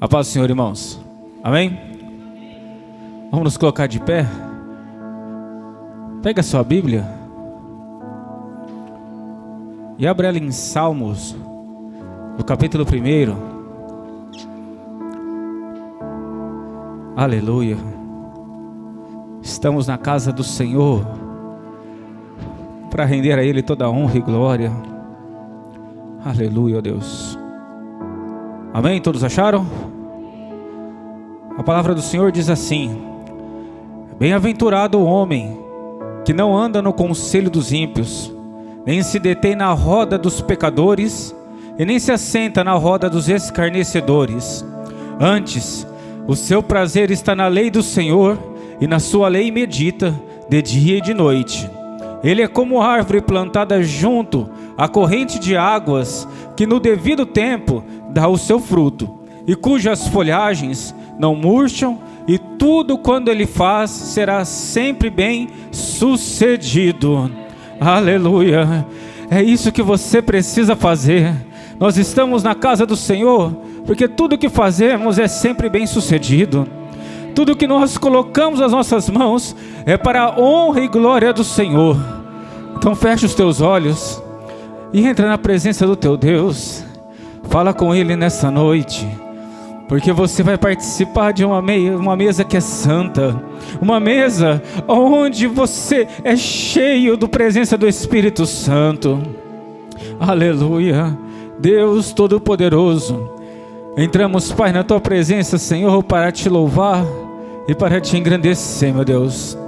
A paz do Senhor, irmãos. Amém? Vamos nos colocar de pé. Pega a sua Bíblia e abre ela em Salmos, no capítulo 1. Aleluia. Estamos na casa do Senhor para render a Ele toda a honra e glória. Aleluia, ó Deus. Amém? Todos acharam? A palavra do Senhor diz assim: bem-aventurado o homem que não anda no conselho dos ímpios, nem se detém na roda dos pecadores, e nem se assenta na roda dos escarnecedores. Antes, o seu prazer está na lei do Senhor, e na sua lei medita de dia e de noite. Ele é como árvore plantada junto à corrente de águas, que no devido tempo dá o seu fruto, e cujas folhagens não murcham, e tudo quando ele faz será sempre bem sucedido. Aleluia. É isso que você precisa fazer. Nós estamos na casa do Senhor porque tudo que fazemos é sempre bem sucedido. Tudo que nós colocamos nas nossas mãos é para a honra e glória do Senhor. Então fecha os teus olhos e entra na presença do teu Deus. Fala com Ele nessa noite, porque você vai participar de uma mesa que é santa, uma mesa onde você é cheio da presença do Espírito Santo. Aleluia. Deus Todo-Poderoso, entramos, Pai, na Tua presença, Senhor, para Te louvar e para Te engrandecer, meu Deus.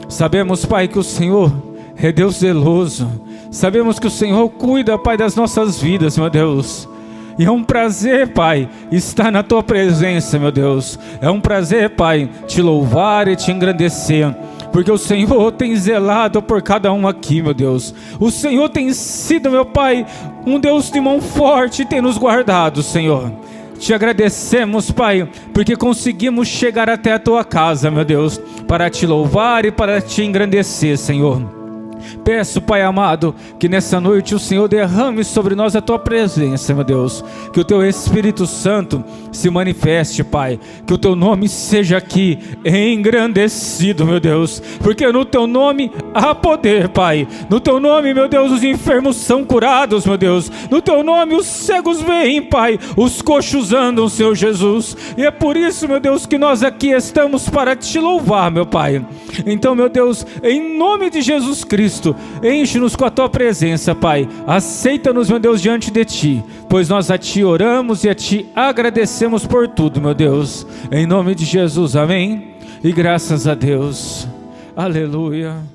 Sabemos, Pai, que o Senhor é Deus zeloso. Sabemos que o Senhor cuida, Pai, das nossas vidas, meu Deus. E é um prazer, Pai, estar na Tua presença, meu Deus. É um prazer, Pai, Te louvar e Te engrandecer, porque o Senhor tem zelado por cada um aqui, meu Deus. O Senhor tem sido, meu Pai, um Deus de mão forte e tem nos guardado, Senhor. Te agradecemos, Pai, porque conseguimos chegar até a Tua casa, meu Deus, para Te louvar e para Te engrandecer, Senhor. Peço, Pai amado, que nessa noite o Senhor derrame sobre nós a Tua presença, meu Deus. Que o Teu Espírito Santo se manifeste, Pai. Que o Teu nome seja aqui engrandecido, meu Deus. Porque no Teu nome há poder, Pai. No Teu nome, meu Deus, os enfermos são curados, meu Deus. No Teu nome os cegos veem, Pai. Os coxos andam, Senhor Jesus. E é por isso, meu Deus, que nós aqui estamos para Te louvar, meu Pai. Então, meu Deus, em nome de Jesus Cristo, enche-nos com a Tua presença, Pai. Aceita-nos, meu Deus, diante de Ti, pois nós a Ti oramos e a Ti agradecemos por tudo, meu Deus. Em nome de Jesus, amém. E graças a Deus. Aleluia.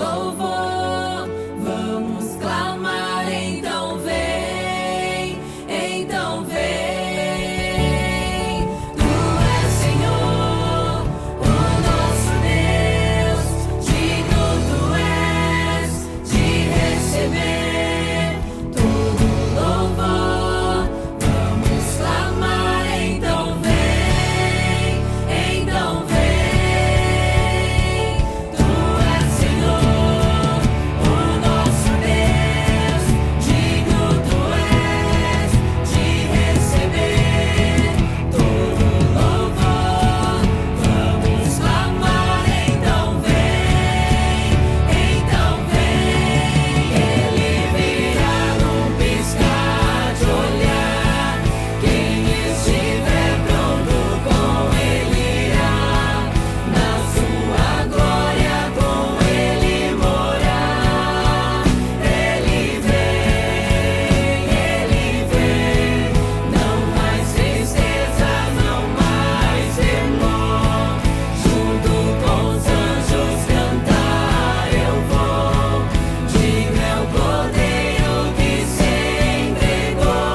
louvor, vamos clamar, então vem, então vem. Tu és Senhor, o nosso Deus, digno tu és de receber todo louvor, vamos clamar, então vem, então vem. Tu és Senhor, o nosso Deus, digno tu és de receber todo louvor, vamos clamar, então vem, então vem. Ele virá num piscar de olhar, quem estiver pronto com ele irá, na sua glória com ele morar. Ele vem, não mais tristeza, não mais temor, junto com os anjos cantar eu vou, digno é o Cordeiro que se entregou.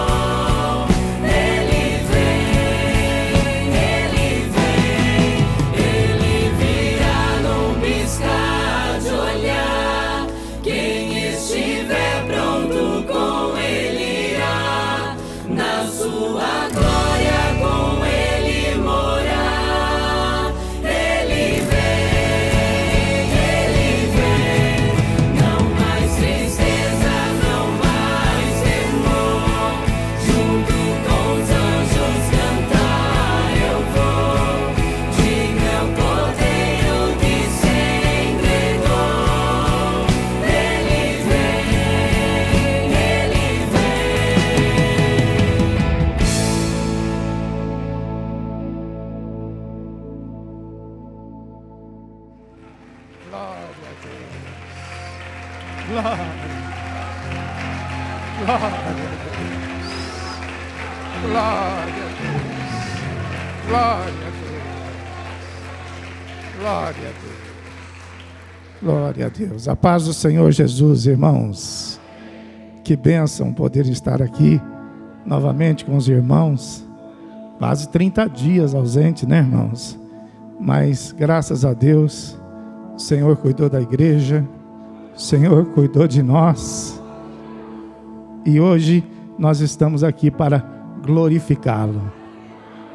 Ele virá num piscar de olhar, quem estiver pronto com ele irá, na sua glória com ele morar. Ele vem, não mais tristeza, não mais temor, junto com os anjos cantar eu vou, digno é o Cordeiro que se entregou. Ele vem. Glória a Deus. Glória. Glória a Deus. Glória a Deus. Glória a Deus. Glória a Deus. Glória a Deus. A paz do Senhor Jesus, irmãos. Que bênção poder estar aqui novamente com os irmãos. Quase 30 dias ausente, né, irmãos? Mas graças a Deus, o Senhor cuidou da igreja, o Senhor cuidou de nós. E hoje nós estamos aqui para glorificá-lo.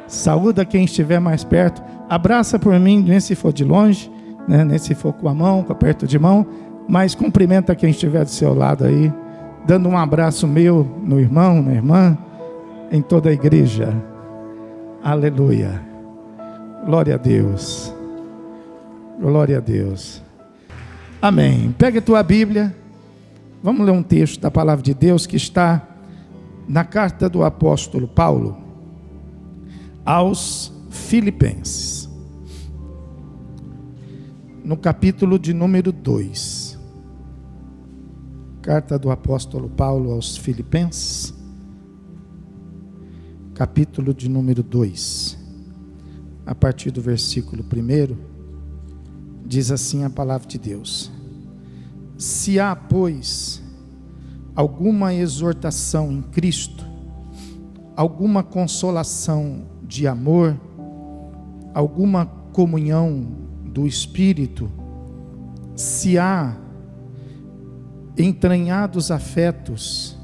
Saúda quem estiver mais perto. Abraça por mim, nem se for de longe, né? Nem se for com a mão, com aperto de mão. Mas cumprimenta quem estiver do seu lado aí, dando um abraço meu no irmão, na irmã, em toda a igreja. Aleluia. Glória a Deus. Glória a Deus. Amém. Pega a tua Bíblia. Vamos ler um texto da palavra de Deus que está na carta do apóstolo Paulo aos Filipenses, no capítulo de número 2. Carta do apóstolo Paulo aos Filipenses, capítulo de número 2, a partir do versículo 1, diz assim a palavra de Deus: se há, pois, alguma exortação em Cristo, alguma consolação de amor, alguma comunhão do Espírito, se há entranhados afetos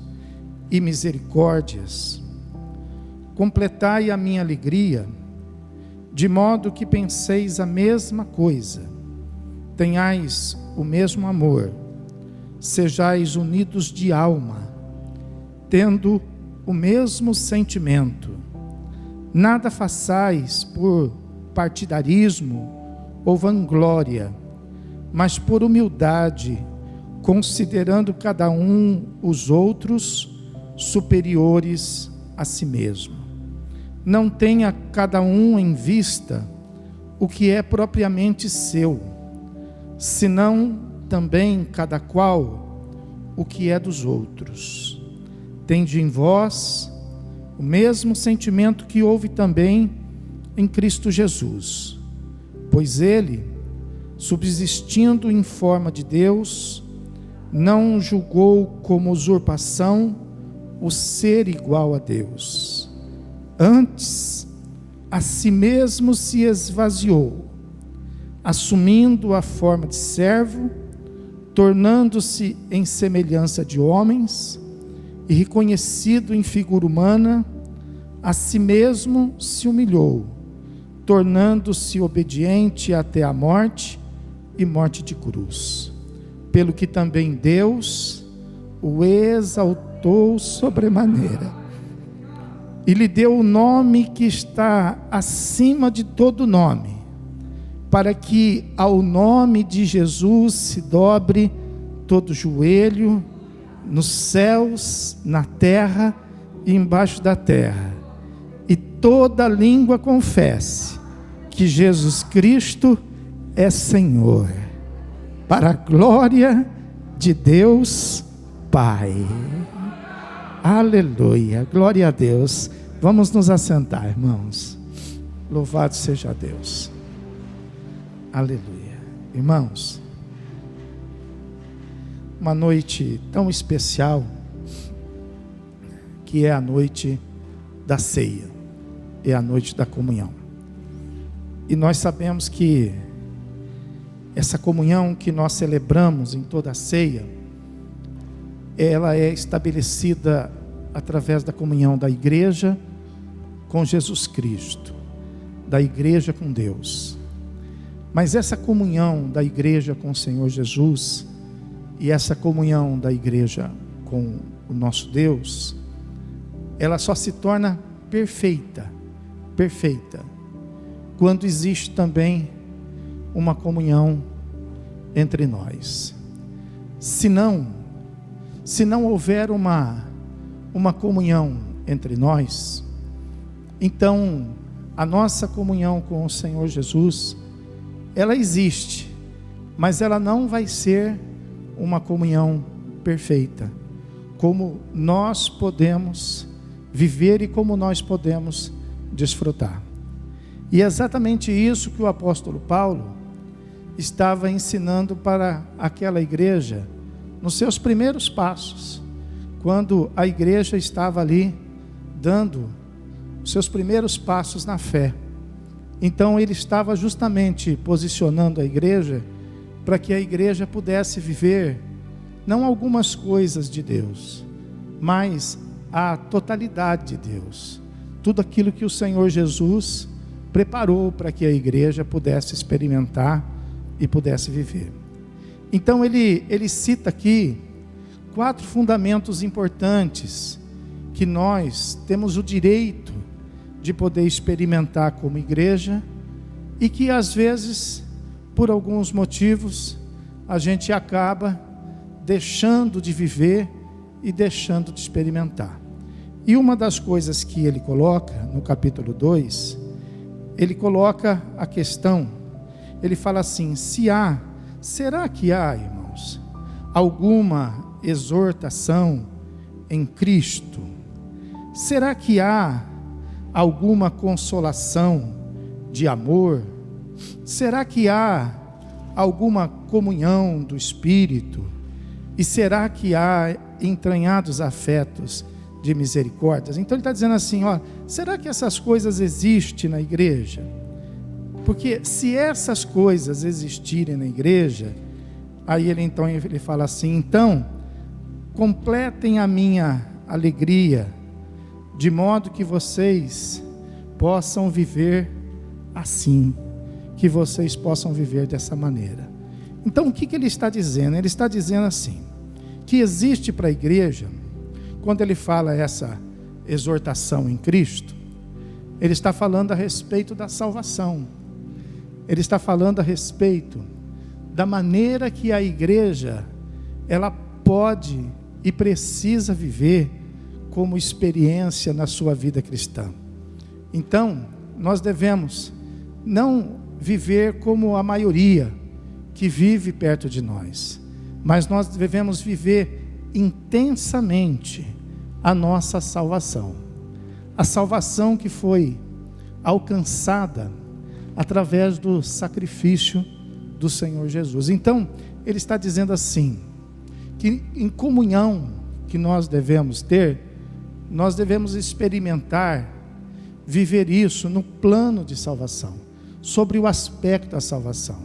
e misericórdias, completai a minha alegria, de modo que penseis a mesma coisa, tenhais o mesmo amor, sejais unidos de alma, tendo o mesmo sentimento. Nada façais por partidarismo ou vanglória, mas por humildade, considerando cada um os outros superiores a si mesmo. Não tenha cada um em vista o que é propriamente seu, senão também cada qual o que é dos outros. Tende em vós o mesmo sentimento que houve também em Cristo Jesus, pois ele, subsistindo em forma de Deus, não julgou como usurpação o ser igual a Deus. Antes, a si mesmo se esvaziou, assumindo a forma de servo, tornando-se em semelhança de homens, e reconhecido em figura humana, a si mesmo se humilhou, tornando-se obediente até a morte e morte de cruz. Pelo que também Deus o exaltou sobremaneira e lhe deu o nome que está acima de todo nome, para que ao nome de Jesus se dobre todo joelho, nos céus, na terra e embaixo da terra, e toda língua confesse que Jesus Cristo é Senhor, para a glória de Deus Pai. Aleluia, glória a Deus. Vamos nos assentar, irmãos. Louvado seja Deus. Aleluia. Irmãos, uma noite tão especial, que é a noite da ceia, é a noite da comunhão. E nós sabemos que essa comunhão que nós celebramos em toda a ceia, ela é estabelecida através da comunhão da igreja com Jesus Cristo, da igreja com Deus. Mas essa comunhão da igreja com o Senhor Jesus e essa comunhão da igreja com o nosso Deus, ela só se torna perfeita, quando existe também uma comunhão entre nós. Se não houver uma comunhão entre nós, então a nossa comunhão com o Senhor Jesus, ela existe, mas ela não vai ser uma comunhão perfeita, como nós podemos viver e como nós podemos desfrutar. E é exatamente isso que o apóstolo Paulo estava ensinando para aquela igreja nos seus primeiros passos, quando a igreja estava ali dando os seus primeiros passos na fé. Então ele estava justamente posicionando a igreja para que a igreja pudesse viver não algumas coisas de Deus, mas a totalidade de Deus, tudo aquilo que o Senhor Jesus preparou para que a igreja pudesse experimentar e pudesse viver. Então ele cita aqui 4 fundamentos importantes que nós temos o direito de poder experimentar como igreja, e que às vezes, por alguns motivos, a gente acaba deixando de viver e deixando de experimentar. E uma das coisas que ele coloca no capítulo 2, ele coloca a questão, ele fala assim: será que há, irmãos, alguma exortação em Cristo? Será que há alguma consolação de amor? Será que há alguma comunhão do Espírito? E será que há entranhados afetos de misericórdias? Então ele está dizendo assim, será que essas coisas existem na igreja? Porque se essas coisas existirem na igreja, aí ele fala assim: então completem a minha alegria, de modo que vocês possam viver assim, que vocês possam viver dessa maneira. Então o que ele está dizendo? Ele está dizendo assim, que existe para a igreja, quando ele fala essa exortação em Cristo, ele está falando a respeito da salvação, ele está falando a respeito da maneira que a igreja, ela pode e precisa viver como experiência na sua vida cristã. Então, nós devemos não viver como a maioria que vive perto de nós, mas nós devemos viver intensamente a nossa salvação. A salvação que foi alcançada através do sacrifício do Senhor Jesus. Então, ele está dizendo assim, que em comunhão que nós devemos ter, nós devemos experimentar, viver isso no plano de salvação, sobre o aspecto da salvação,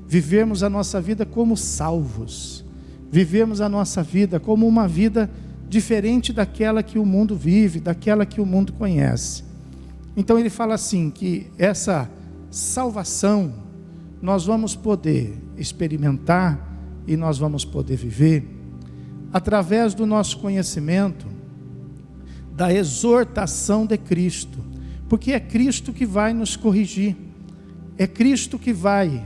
vivermos a nossa vida como salvos, vivermos a nossa vida como uma vida diferente daquela que o mundo vive, daquela que o mundo conhece. Então ele fala assim, que essa salvação nós vamos poder experimentar e nós vamos poder viver através do nosso conhecimento da exortação de Cristo, porque é Cristo que vai nos corrigir, é Cristo que vai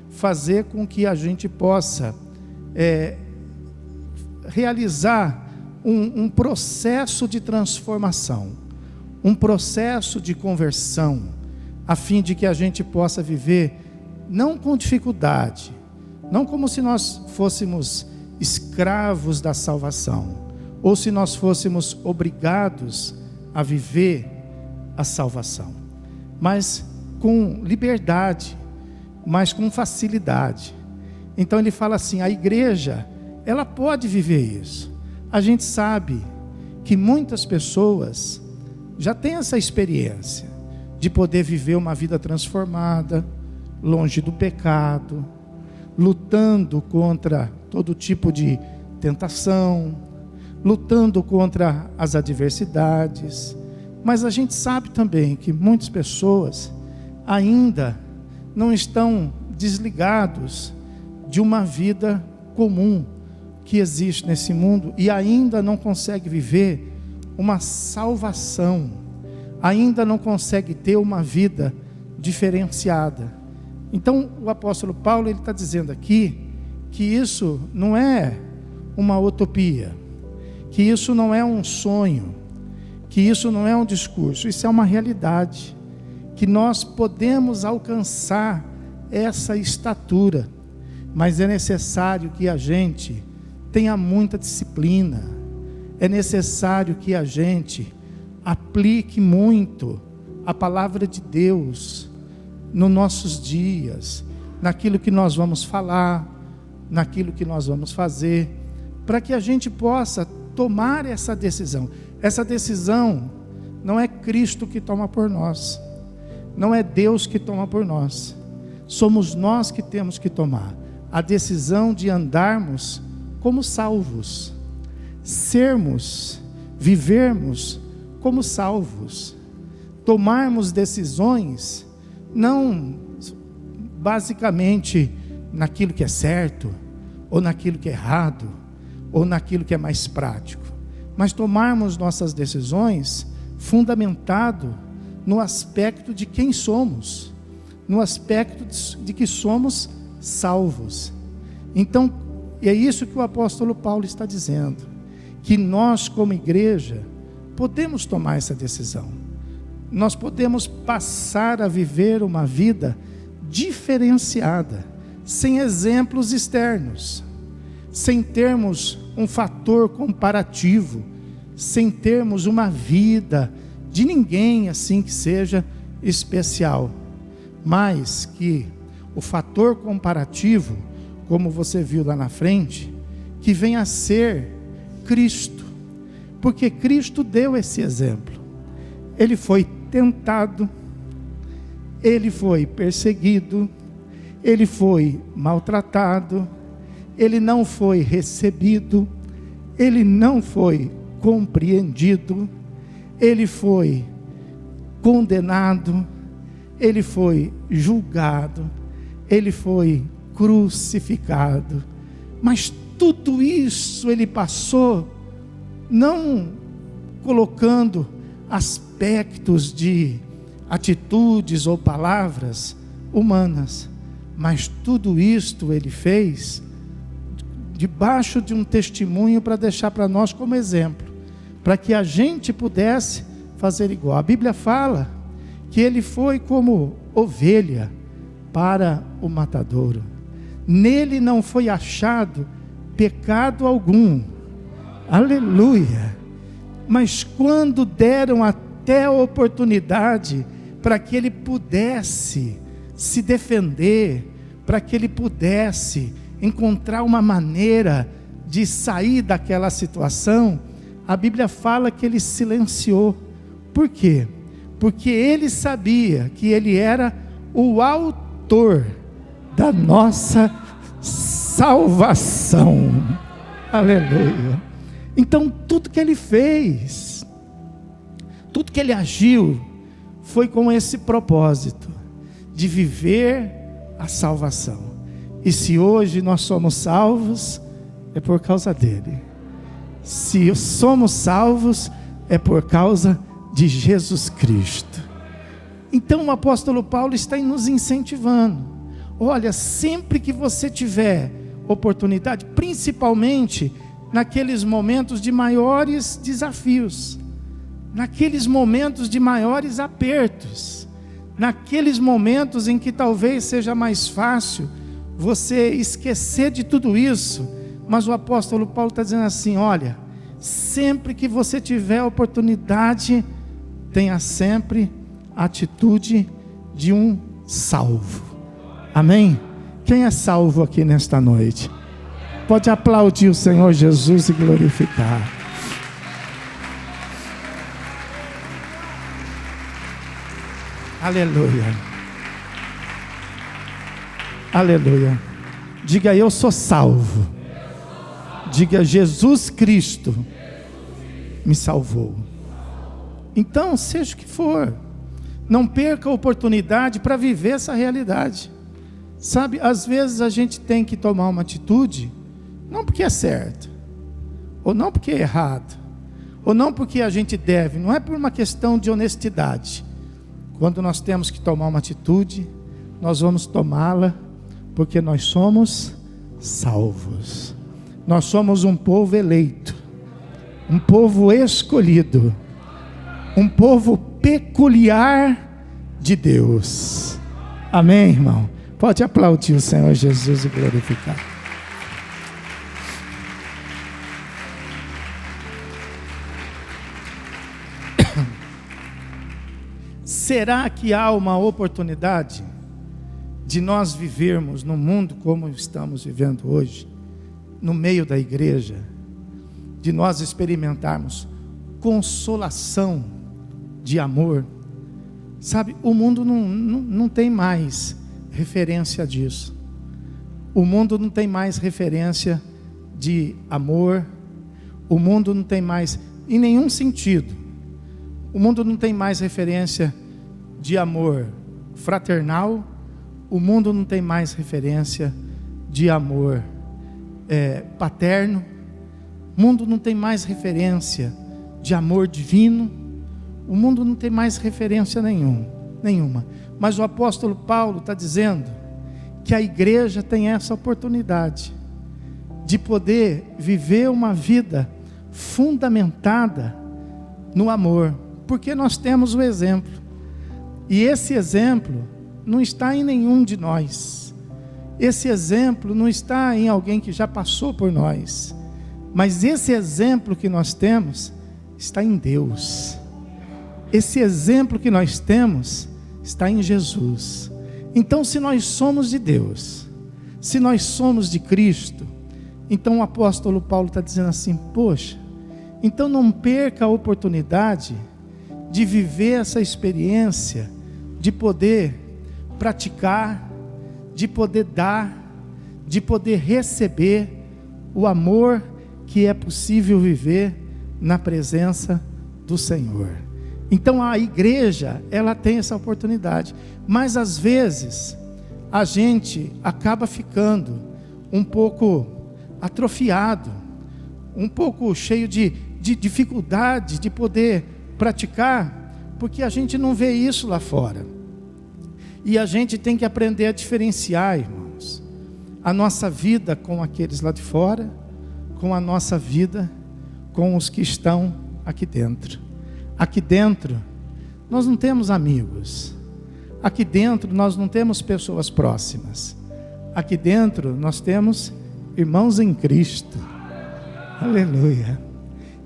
fazer com que a gente possa realizar um processo de transformação, um processo de conversão, a fim de que a gente possa viver não com dificuldade, não como se nós fôssemos escravos da salvação, ou se nós fôssemos obrigados a viver a salvação, mas com liberdade, mas com facilidade. Então ele fala assim, a igreja, ela pode viver isso. A gente sabe que muitas pessoas já têm essa experiência de poder viver uma vida transformada, longe do pecado, lutando contra todo tipo de tentação, lutando contra as adversidades. Mas a gente sabe também que muitas pessoas ainda não estão desligados de uma vida comum que existe nesse mundo e ainda não consegue viver uma salvação, ainda não consegue ter uma vida diferenciada. Então o apóstolo Paulo, ele está dizendo aqui que isso não é uma utopia, que isso não é um sonho, que isso não é um discurso, isso é uma realidade, que nós podemos alcançar essa estatura, mas é necessário que a gente tenha muita disciplina, é necessário que a gente aplique muito a palavra de Deus nos nossos dias, naquilo que nós vamos falar, naquilo que nós vamos fazer, para que a gente possa tomar essa decisão. Essa decisão não é Cristo que toma por nós, não é Deus que toma por nós, somos nós que temos que tomar a decisão de andarmos como salvos, vivermos como salvos, tomarmos decisões, não basicamente naquilo que é certo, ou naquilo que é errado, ou naquilo que é mais prático, mas tomarmos nossas decisões fundamentado no aspecto de quem somos, no aspecto de que somos salvos. Então, é isso que o apóstolo Paulo está dizendo, que nós como igreja podemos tomar essa decisão, nós podemos passar a viver uma vida diferenciada, sem exemplos externos, sem termos um fator comparativo, sem termos uma vida de ninguém assim que seja especial, mas que o fator comparativo, como você viu lá na frente, que venha a ser Cristo, porque Cristo deu esse exemplo. Ele foi tentado, ele foi perseguido, ele foi maltratado, ele não foi recebido, ele não foi compreendido, ele foi condenado, ele foi julgado, ele foi crucificado, mas tudo isso ele passou, não colocando aspectos de atitudes ou palavras humanas, mas tudo isto ele fez debaixo de um testemunho para deixar para nós como exemplo, para que a gente pudesse fazer igual. A Bíblia fala que ele foi como ovelha para o matadouro, nele não foi achado pecado algum, aleluia. Mas quando deram até a oportunidade para que ele pudesse se defender, para que ele pudesse encontrar uma maneira de sair daquela situação, a Bíblia fala que ele silenciou. Por quê? Porque ele sabia que ele era o autor da nossa salvação. Aleluia. Então tudo que ele fez, tudo que ele agiu, foi com esse propósito de viver a salvação. E se hoje nós somos salvos, é por causa dele. Se somos salvos, é por causa de Jesus Cristo. Então o apóstolo Paulo está nos incentivando. Olha, sempre que você tiver oportunidade, principalmente naqueles momentos de maiores desafios, naqueles momentos de maiores apertos, naqueles momentos em que talvez seja mais fácil você esquecer de tudo isso, mas o apóstolo Paulo está dizendo assim: olha, sempre que você tiver oportunidade, tenha sempre a atitude de um salvo. Amém? Quem é salvo aqui nesta noite? Pode aplaudir o Senhor Jesus e glorificar. Aleluia. Aleluia. Diga: eu sou salvo. Diga: Jesus Cristo me salvou. Então, seja o que for, não perca a oportunidade para viver essa realidade. Sabe, às vezes a gente tem que tomar uma atitude, não porque é certo, ou não porque é errado, ou não porque a gente deve, não é por uma questão de honestidade. Quando nós temos que tomar uma atitude, nós vamos tomá-la porque nós somos salvos. Nós somos um povo eleito, um povo escolhido, um povo peculiar de Deus. Amém, irmão? Pode aplaudir o Senhor Jesus e glorificar. Será que há uma oportunidade de nós vivermos no mundo como estamos vivendo hoje, no meio da igreja, de nós experimentarmos consolação de amor? Sabe, o mundo não tem mais referência disso. O mundo não tem mais referência de amor. O mundo não tem mais, em nenhum sentido, o mundo não tem mais referência de amor fraternal. O mundo não tem mais referência de amor paterno. O mundo não tem mais referência de amor divino. O mundo não tem mais referência nenhuma. Mas o apóstolo Paulo está dizendo que a igreja tem essa oportunidade de poder viver uma vida fundamentada no amor, porque nós temos o exemplo, e esse exemplo não está em nenhum de nós. Esse exemplo não está em alguém que já passou por nós, mas esse exemplo que nós temos está em Deus. Esse exemplo que nós temos está em Jesus. Então, se nós somos de Deus, se nós somos de Cristo, então o apóstolo Paulo está dizendo assim: poxa, então não perca a oportunidade de viver essa experiência, de poder praticar, de poder dar, de poder receber o amor que é possível viver na presença do Senhor. Então a igreja, ela tem essa oportunidade, mas às vezes a gente acaba ficando um pouco atrofiado, um pouco cheio de dificuldade de poder praticar, porque a gente não vê isso lá fora. E a gente tem que aprender a diferenciar, irmãos, a nossa vida com aqueles lá de fora, com a nossa vida com os que estão aqui dentro. Aqui dentro nós não temos amigos. Aqui dentro nós não temos pessoas próximas. Aqui dentro nós temos irmãos em Cristo. Aleluia.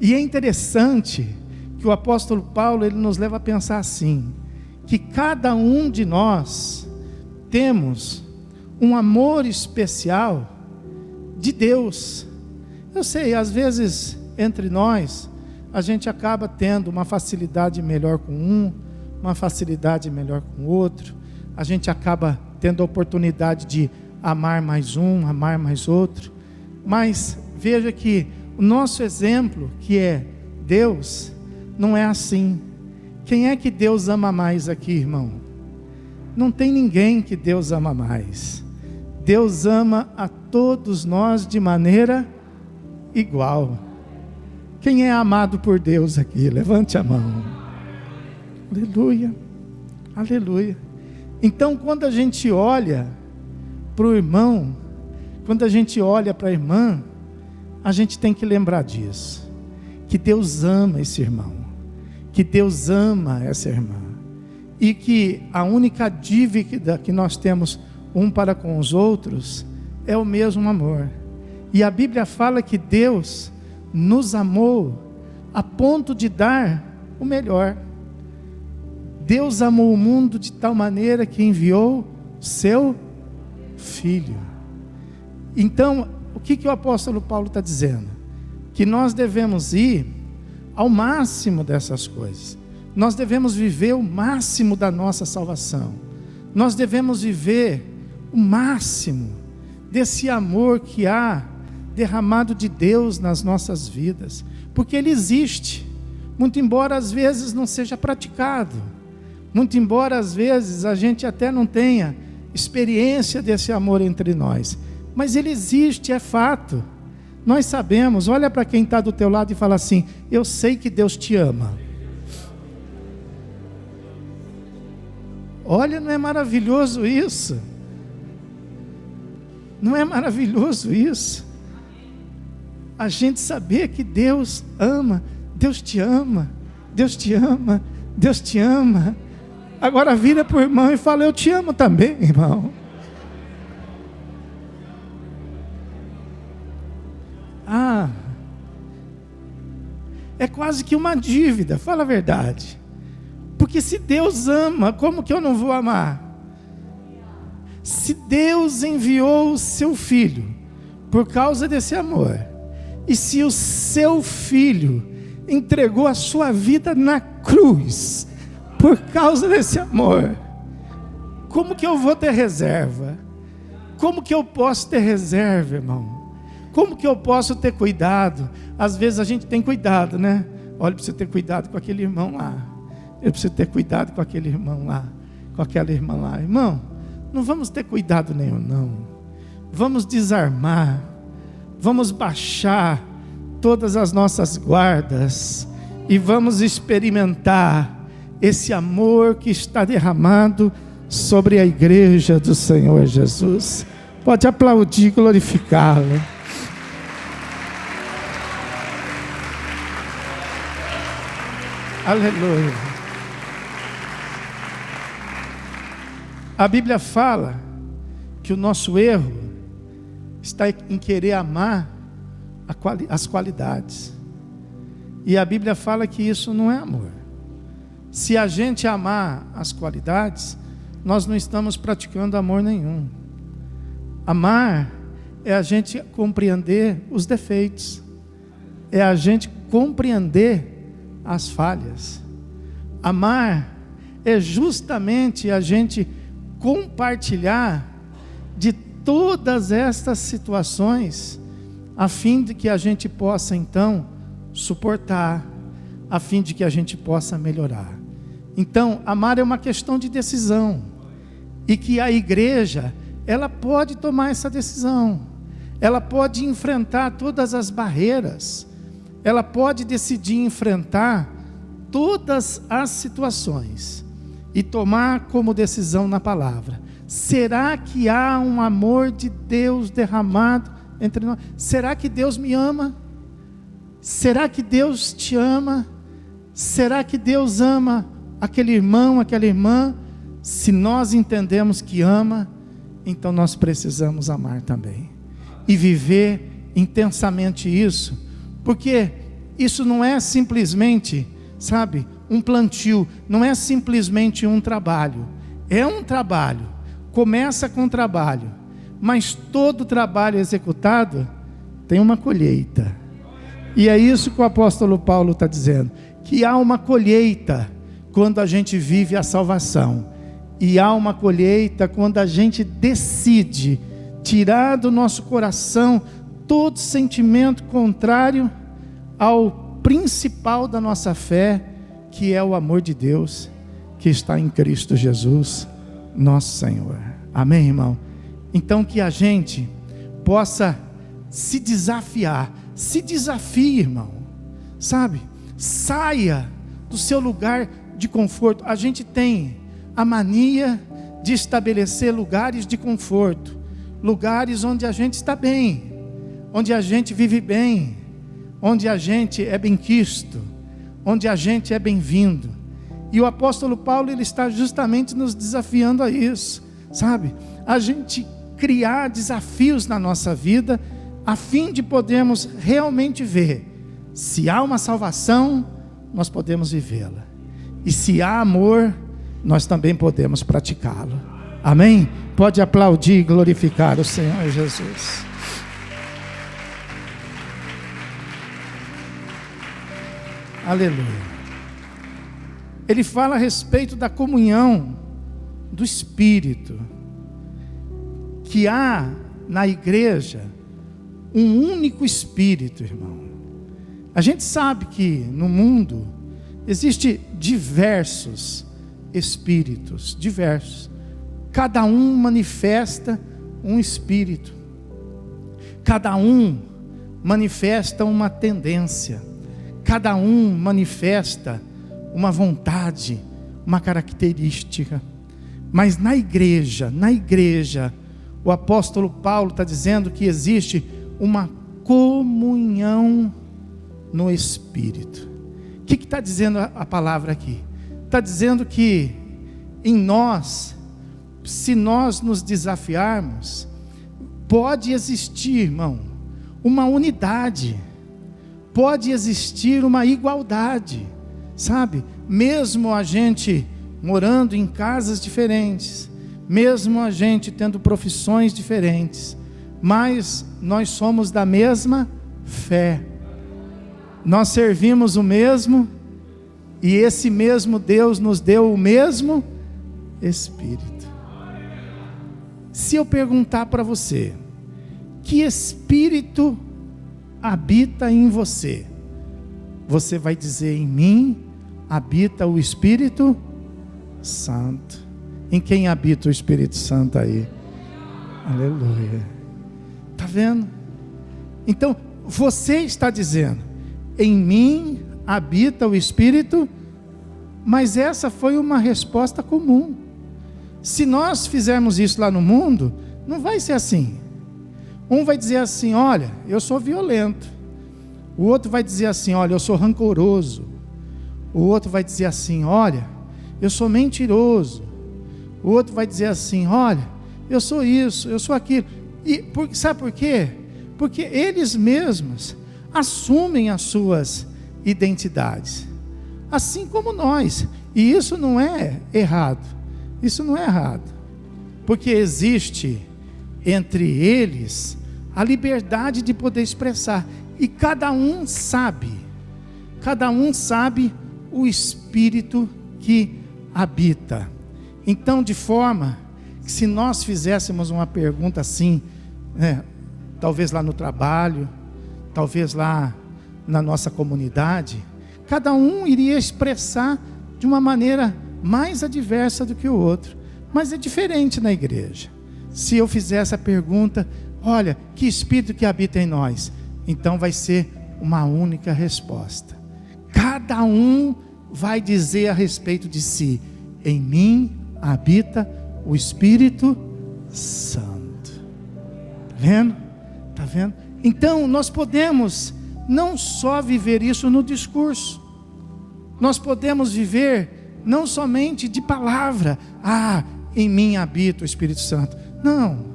E é interessante que o apóstolo Paulo, ele nos leva a pensar assim, que cada um de nós temos um amor especial de Deus. Eu sei, às vezes entre nós a gente acaba tendo uma facilidade melhor com um, uma facilidade melhor com o outro. A gente acaba tendo a oportunidade de amar mais um, amar mais outro. Mas veja que o nosso exemplo, que é Deus, não é assim. Quem é que Deus ama mais aqui, irmão? Não tem ninguém que Deus ama mais. Deus ama a todos nós de maneira igual. Quem é amado por Deus aqui? Levante a mão. Aleluia, aleluia. Então, quando a gente olha para o irmão, quando a gente olha para a irmã, a gente tem que lembrar disso, que Deus ama esse irmão, que Deus ama essa irmã, e que a única dívida que nós temos um para com os outros é o mesmo amor. E a Bíblia fala que Deus nos amou a ponto de dar o melhor. Deus amou o mundo de tal maneira que enviou seu Filho. Então, o que o apóstolo Paulo está dizendo? Que nós devemos ir ao máximo dessas coisas. Nós devemos viver o máximo da nossa salvação. Nós devemos viver o máximo desse amor que há derramado de Deus nas nossas vidas, porque ele existe, muito embora às vezes não seja praticado, muito embora às vezes a gente até não tenha experiência desse amor entre nós, mas ele existe, é fato. Nós sabemos. Olha para quem está do teu lado e fala assim: eu sei que Deus te ama. Olha, não é maravilhoso isso? Não é maravilhoso isso? A gente saber que Deus ama, Deus te ama, Deus te ama, Deus te ama. Agora vira para o irmão e fala: eu te amo também, irmão. É quase que uma dívida, fala a verdade. Porque se Deus ama, como que eu não vou amar? Se Deus enviou o seu Filho por causa desse amor, e se o seu Filho entregou a sua vida na cruz por causa desse amor, como que eu vou ter reserva? Como que eu posso ter reserva, irmão? Como que eu posso ter cuidado? Às vezes a gente tem cuidado, né? Olha, precisa ter cuidado com aquele irmão lá. Eu preciso ter cuidado com aquele irmão lá, com aquela irmã lá. Irmão, não vamos ter cuidado nenhum, não. Vamos desarmar, vamos baixar todas as nossas guardas e vamos experimentar esse amor que está derramado sobre a igreja do Senhor Jesus. Pode aplaudir, glorificá-lo. Aleluia. A Bíblia fala que o nosso erro está em querer amar as qualidades. E a Bíblia fala que isso não é amor. Se a gente amar as qualidades, nós não estamos praticando amor nenhum. Amar é a gente compreender os defeitos, é a gente compreender as falhas. Amar é justamente a gente compartilhar de todas estas situações, a fim de que a gente possa então suportar, a fim de que a gente possa melhorar. Então, amar é uma questão de decisão, e que a igreja, ela pode tomar essa decisão, ela pode enfrentar todas as barreiras, ela pode decidir enfrentar todas as situações e tomar como decisão na palavra: será que há um amor de Deus derramado entre nós? Será que Deus me ama? Será que Deus te ama? Será que Deus ama aquele irmão, aquela irmã? Se nós entendemos que ama, então nós precisamos amar também e viver intensamente isso, porque isso não é simplesmente, sabe, um plantio, não é simplesmente um trabalho, é um trabalho, começa com trabalho, mas todo trabalho executado tem uma colheita. E é isso que o apóstolo Paulo está dizendo, que há uma colheita quando a gente vive a salvação, e há uma colheita quando a gente decide tirar do nosso coração todo sentimento contrário ao principal da nossa fé, que é o amor de Deus, que está em Cristo Jesus, nosso Senhor. Amém, irmão? Então que a gente possa se desafiar, se desafie, irmão, sabe? Saia do seu lugar de conforto. A gente tem a mania de estabelecer lugares de conforto, lugares onde a gente está bem, onde a gente vive bem, onde a gente é benquisto, onde a gente é bem-vindo. E o apóstolo Paulo, ele está justamente nos desafiando a isso, sabe? A gente criar desafios na nossa vida, a fim de podermos realmente ver, se há uma salvação, nós podemos vivê-la, e se há amor, nós também podemos praticá-lo. Amém? Pode aplaudir e glorificar o Senhor Jesus. Aleluia. Ele fala a respeito da comunhão do Espírito, que há na igreja um único Espírito, irmão. A gente sabe que no mundo existe diversos espíritos, diversos. Cada um manifesta um espírito. Cada um manifesta uma tendência. Cada um manifesta uma vontade, uma característica. Mas na igreja, o apóstolo Paulo está dizendo que existe uma comunhão no Espírito. O que está dizendo a palavra aqui? Está dizendo que em nós, se nós nos desafiarmos, pode existir, irmão, uma unidade, pode existir uma igualdade, sabe? Mesmo a gente morando em casas diferentes, mesmo a gente tendo profissões diferentes, mas nós somos da mesma fé, nós servimos o mesmo, e esse mesmo Deus nos deu o mesmo Espírito. Se eu perguntar para você, que Espírito habita em você? Você vai dizer, em mim habita o Espírito Santo. Em quem habita o Espírito Santo aí? Aleluia. Está vendo? Então, você está dizendo, em mim habita o Espírito, mas essa foi uma resposta comum. Se nós fizermos isso lá no mundo, não vai ser assim. Um vai dizer assim, olha, eu sou violento. O outro vai dizer assim, olha, eu sou rancoroso. O outro vai dizer assim, olha, eu sou mentiroso. O outro vai dizer assim, olha, eu sou isso, eu sou aquilo. Sabe por quê? Porque eles mesmos assumem as suas identidades, assim como nós. E isso não é errado. Isso não é errado, porque existe entre eles a liberdade de poder expressar, e cada um sabe o Espírito que habita. Então, de forma que, se nós fizéssemos uma pergunta assim, talvez lá no trabalho, talvez lá na nossa comunidade, cada um iria expressar de uma maneira mais adversa do que o outro. Mas é diferente na igreja. Se eu fizer essa pergunta, olha, que Espírito que habita em nós? Então vai ser uma única resposta. Cada um vai dizer a respeito de si, em mim habita o Espírito Santo. Está vendo? Está vendo? Então nós podemos não só viver isso no discurso, nós podemos viver não somente de palavra, em mim habita o Espírito Santo. Não,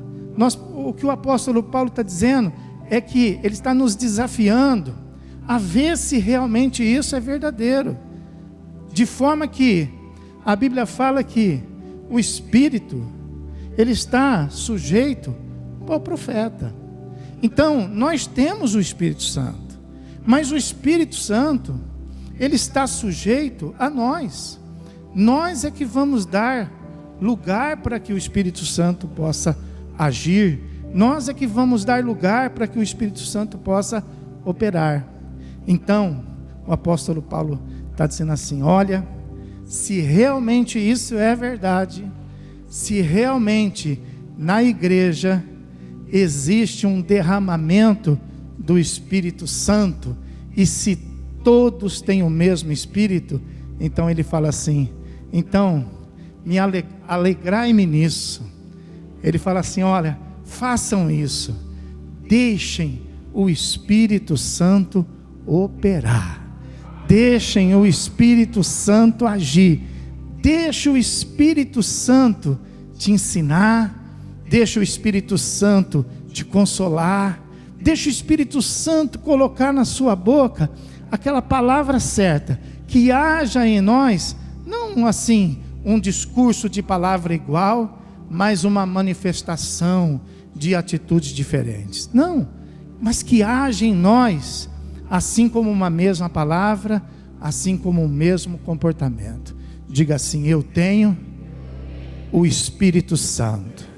o que o apóstolo Paulo está dizendo é que ele está nos desafiando a ver se realmente isso é verdadeiro, de forma que a Bíblia fala que o Espírito, ele está sujeito ao profeta. Então, nós temos o Espírito Santo, mas o Espírito Santo, ele está sujeito a nós. Nós é que vamos dar lugar para que o Espírito Santo possa agir. Nós é que vamos dar lugar para que o Espírito Santo possa operar. Então, o apóstolo Paulo está dizendo assim: olha, se realmente isso é verdade, se realmente na igreja existe um derramamento do Espírito Santo, e se todos têm o mesmo Espírito, então ele fala assim: então, alegrai-me nisso. Ele fala assim: olha, façam isso, deixem o Espírito Santo operar, deixem o Espírito Santo agir, deixe o Espírito Santo te ensinar, deixa o Espírito Santo te consolar, deixa o Espírito Santo colocar na sua boca aquela palavra certa, que haja em nós, não assim um discurso de palavra igual, mas uma manifestação de atitudes diferentes. Não, mas que haja em nós, assim como uma mesma palavra, assim como o mesmo comportamento. Diga assim: eu tenho o Espírito Santo.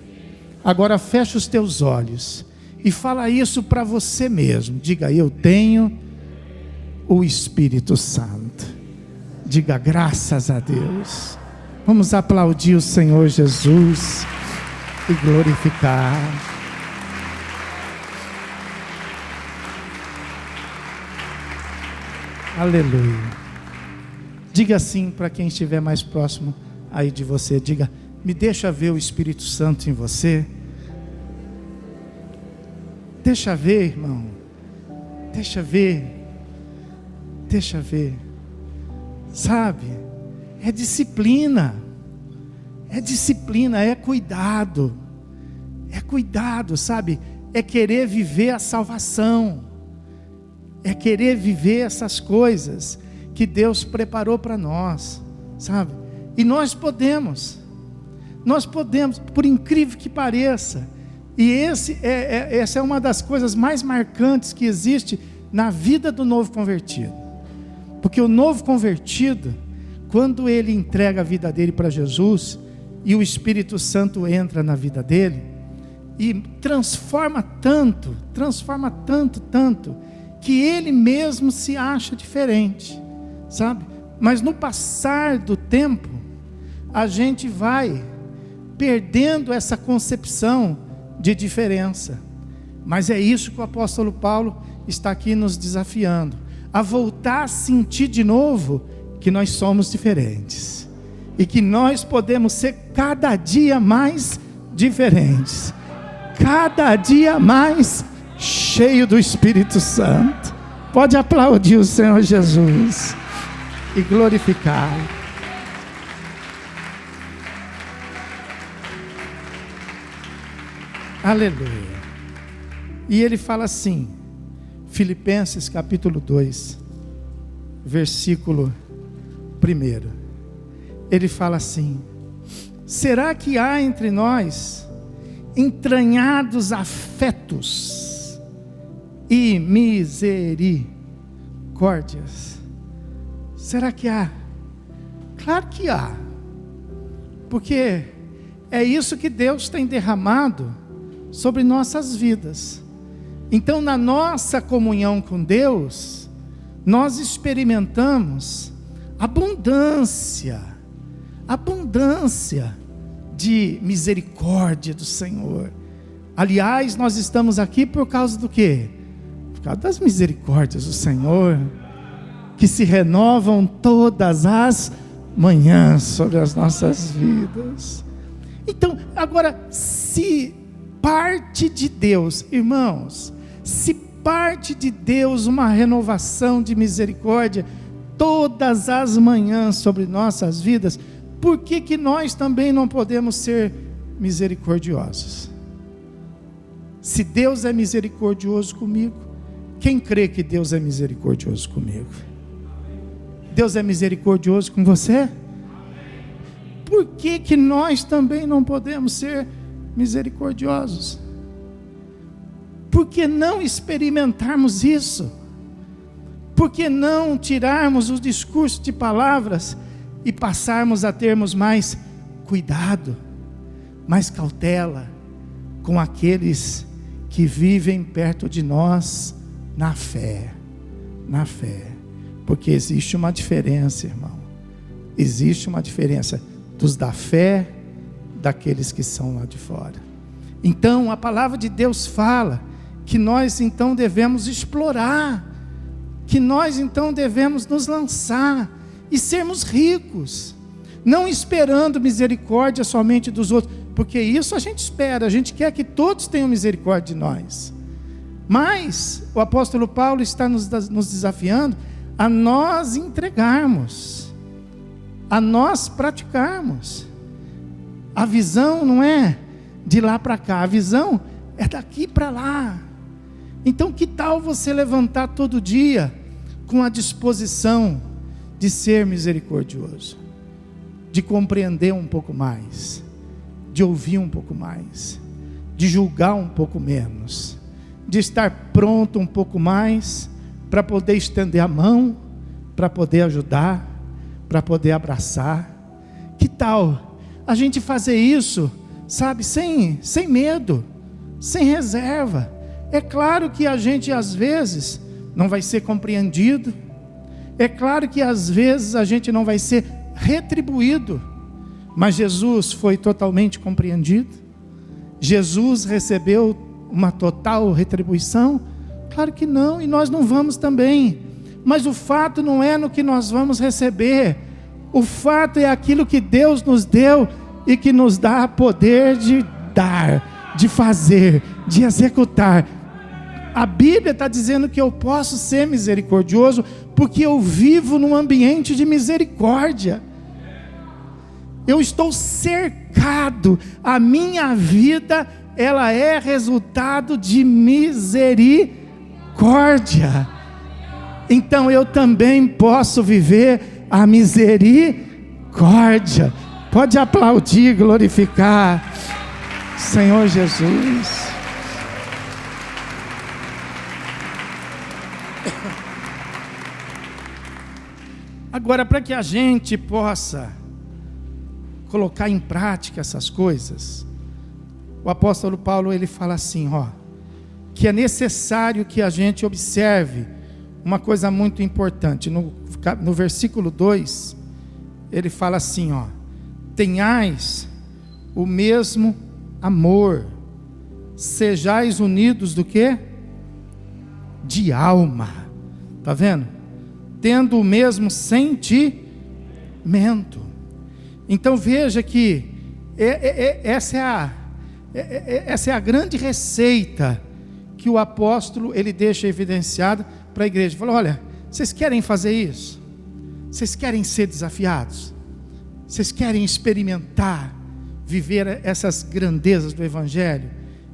Agora fecha os teus olhos e fala isso para você mesmo. Diga: eu tenho o Espírito Santo. Diga: graças a Deus. Vamos aplaudir o Senhor Jesus e glorificar. Aleluia. Diga assim para quem estiver mais próximo aí de você. Diga: me deixa ver o Espírito Santo em você. Deixa ver, irmão. Deixa ver. Deixa ver. Sabe? É disciplina. É disciplina, é cuidado. É cuidado, sabe? É querer viver a salvação. É querer viver essas coisas que Deus preparou para nós, sabe? E nós podemos, por incrível que pareça. E essa é uma das coisas mais marcantes que existe na vida do novo convertido. Porque o novo convertido, quando ele entrega a vida dele para Jesus, e o Espírito Santo entra na vida dele, e transforma tanto, que ele mesmo se acha diferente, sabe? Mas no passar do tempo, a gente vai perdendo essa concepção de diferença. Mas é isso que o apóstolo Paulo está aqui nos desafiando, a voltar a sentir de novo que nós somos diferentes, e que nós podemos ser cada dia mais diferentes, cada dia mais cheio do Espírito Santo. Pode aplaudir o Senhor Jesus e glorificar. Aleluia. E ele fala assim, Filipenses capítulo 2, versículo 1. Ele fala assim: será que há entre nós entranhados afetos e misericórdias? Será que há? Claro que há, porque é isso que Deus tem derramado sobre nossas vidas. Então, na nossa comunhão com Deus, nós experimentamos abundância de misericórdia do Senhor. Aliás, nós estamos aqui por causa do quê? Por causa das misericórdias do Senhor, que se renovam todas as manhãs sobre as nossas vidas. Então, agora, se parte de Deus, irmãos, se parte de Deus uma renovação de misericórdia todas as manhãs sobre nossas vidas, por que nós também não podemos ser misericordiosos? Se Deus é misericordioso comigo, quem crê que Deus é misericordioso comigo? Deus é misericordioso com você? Por que nós também não podemos ser misericordiosos? por que não experimentarmos isso? Por que não tirarmos o discurso de palavras e passarmos a termos mais cuidado, mais cautela com aqueles que vivem perto de nós na fé? Na fé. Porque existe uma diferença, irmão. Existe uma diferença dos da fé, daqueles que são lá de fora. Então a palavra de Deus fala que nós então devemos explorar, que nós então devemos nos lançar e sermos ricos, não esperando misericórdia somente dos outros, porque isso a gente espera, a gente quer que todos tenham misericórdia de nós. Mas o apóstolo Paulo está nos desafiando a nós entregarmos, a nós praticarmos. A visão não é de lá para cá, a visão é daqui para lá. Então que tal você levantar todo dia com a disposição de ser misericordioso, de compreender um pouco mais, de ouvir um pouco mais, de julgar um pouco menos, de estar pronto um pouco mais para poder estender a mão, para poder ajudar, para poder abraçar? Que tal a gente fazer isso, sabe, sem medo, sem reserva? É claro que a gente às vezes não vai ser compreendido, é claro que às vezes a gente não vai ser retribuído, mas Jesus foi totalmente compreendido, Jesus recebeu uma total retribuição? Claro que não, e nós não vamos também. Mas o fato não é no que nós vamos receber, o fato é aquilo que Deus nos deu e que nos dá poder de dar, de fazer, de executar. A Bíblia está dizendo que eu posso ser misericordioso porque eu vivo num ambiente de misericórdia. Eu estou cercado, a minha vida, ela é resultado de misericórdia. Então eu também posso viver a misericórdia. Pode aplaudir, glorificar Senhor Jesus. Agora, para que a gente possa colocar em prática essas coisas, o apóstolo Paulo ele fala assim, que é necessário que a gente observe uma coisa muito importante. No versículo 2, ele fala assim, tenhais o mesmo amor, sejais unidos do quê? De alma. Está vendo? Tendo o mesmo sentimento. Então veja que essa é a grande receita que o apóstolo ele deixa evidenciada para a igreja. Ele falou, olha, vocês querem fazer isso? Vocês querem ser desafiados? Vocês querem experimentar, viver essas grandezas do Evangelho?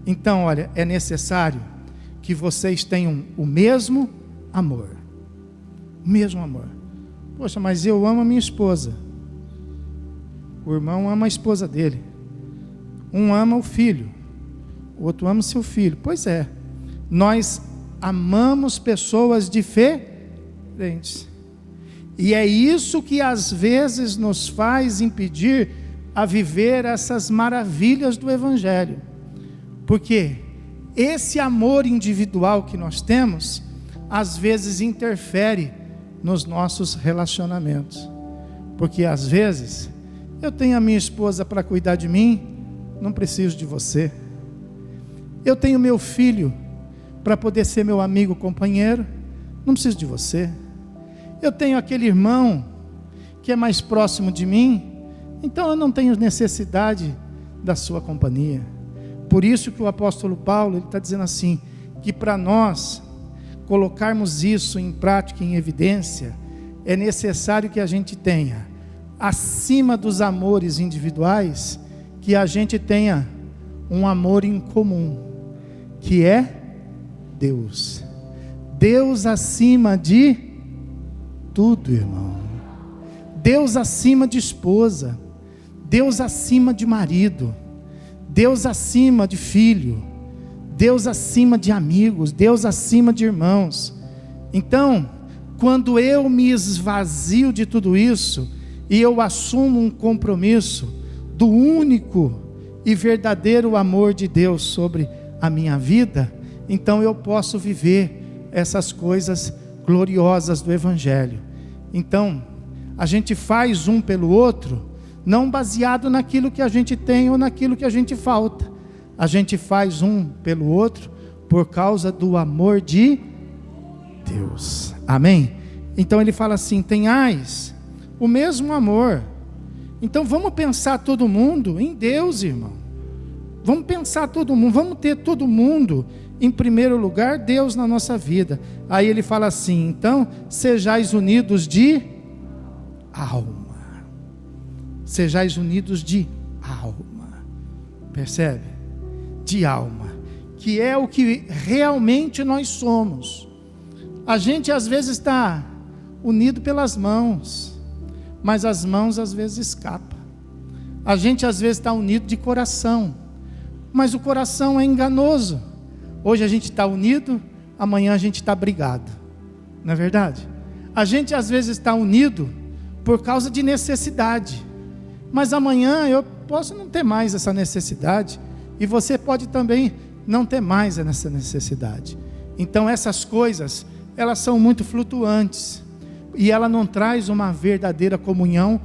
Então, olha, é necessário que vocês tenham o mesmo amor. O mesmo amor. Poxa, mas eu amo a minha esposa. O irmão ama a esposa dele. Um ama o filho, o outro ama o seu filho. Pois é, nós amamos pessoas diferentes. E é isso que às vezes nos faz impedir a viver essas maravilhas do Evangelho. Porque esse amor individual que nós temos, às vezes interfere nos nossos relacionamentos. Porque às vezes eu tenho a minha esposa para cuidar de mim, não preciso de você. Eu tenho meu filho para poder ser meu amigo, companheiro, não preciso de você. Eu tenho aquele irmão que é mais próximo de mim, então eu não tenho necessidade da sua companhia. Por isso que o apóstolo Paulo ele está dizendo assim, que para nós colocarmos isso em prática, em evidência, é necessário que a gente tenha, acima dos amores individuais, que a gente tenha um amor em comum, que é Deus. Deus acima de tudo, irmão. Deus acima de esposa, Deus acima de marido, Deus acima de filho, Deus acima de amigos, Deus acima de irmãos. Então, quando eu me esvazio de tudo isso, e eu assumo um compromisso do único e verdadeiro amor de Deus sobre a minha vida, então eu posso viver essas coisas gloriosas do Evangelho. Então, a gente faz um pelo outro, não baseado naquilo que a gente tem ou naquilo que a gente falta. A gente faz um pelo outro por causa do amor de Deus. Amém? Então ele fala assim: tenhais o mesmo amor. Então vamos pensar todo mundo em Deus, irmão. Vamos pensar todo mundo, vamos ter todo mundo em primeiro lugar, Deus na nossa vida. Aí ele fala assim: então sejais unidos de alma. Sejais unidos de alma. Percebe? De alma, que é o que realmente nós somos. A gente às vezes está unido pelas mãos, mas as mãos às vezes escapam. A gente às vezes está unido de coração, mas o coração é enganoso. Hoje a gente está unido, amanhã a gente está brigado, não é verdade? A gente às vezes está unido por causa de necessidade, mas amanhã eu posso não ter mais essa necessidade, e você pode também não ter mais essa necessidade. Então essas coisas, elas são muito flutuantes, e ela não traz uma verdadeira comunhão,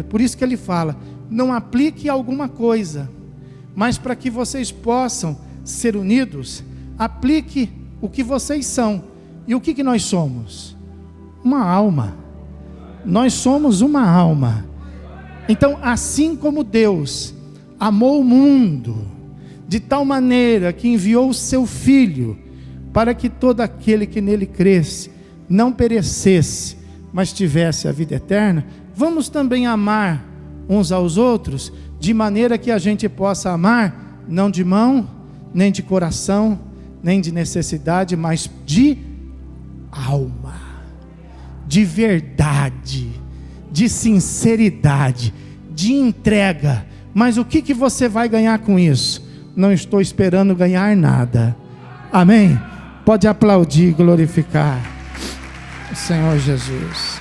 por isso que ele fala: não aplique alguma coisa, mas para que vocês possam ser unidos, aplique o que vocês são. E o que nós somos? Uma alma. Nós somos uma alma. Então, assim como Deus amou o mundo de tal maneira que enviou o seu Filho, para que todo aquele que nele cresce não perecesse, mas tivesse a vida eterna, vamos também amar uns aos outros, de maneira que a gente possa amar, não de mão, nem de coração, nem de necessidade, mas de alma, de verdade, de sinceridade, de entrega. Mas o que você vai ganhar com isso? Não estou esperando ganhar nada. Amém? Pode aplaudir e glorificar o Senhor Jesus.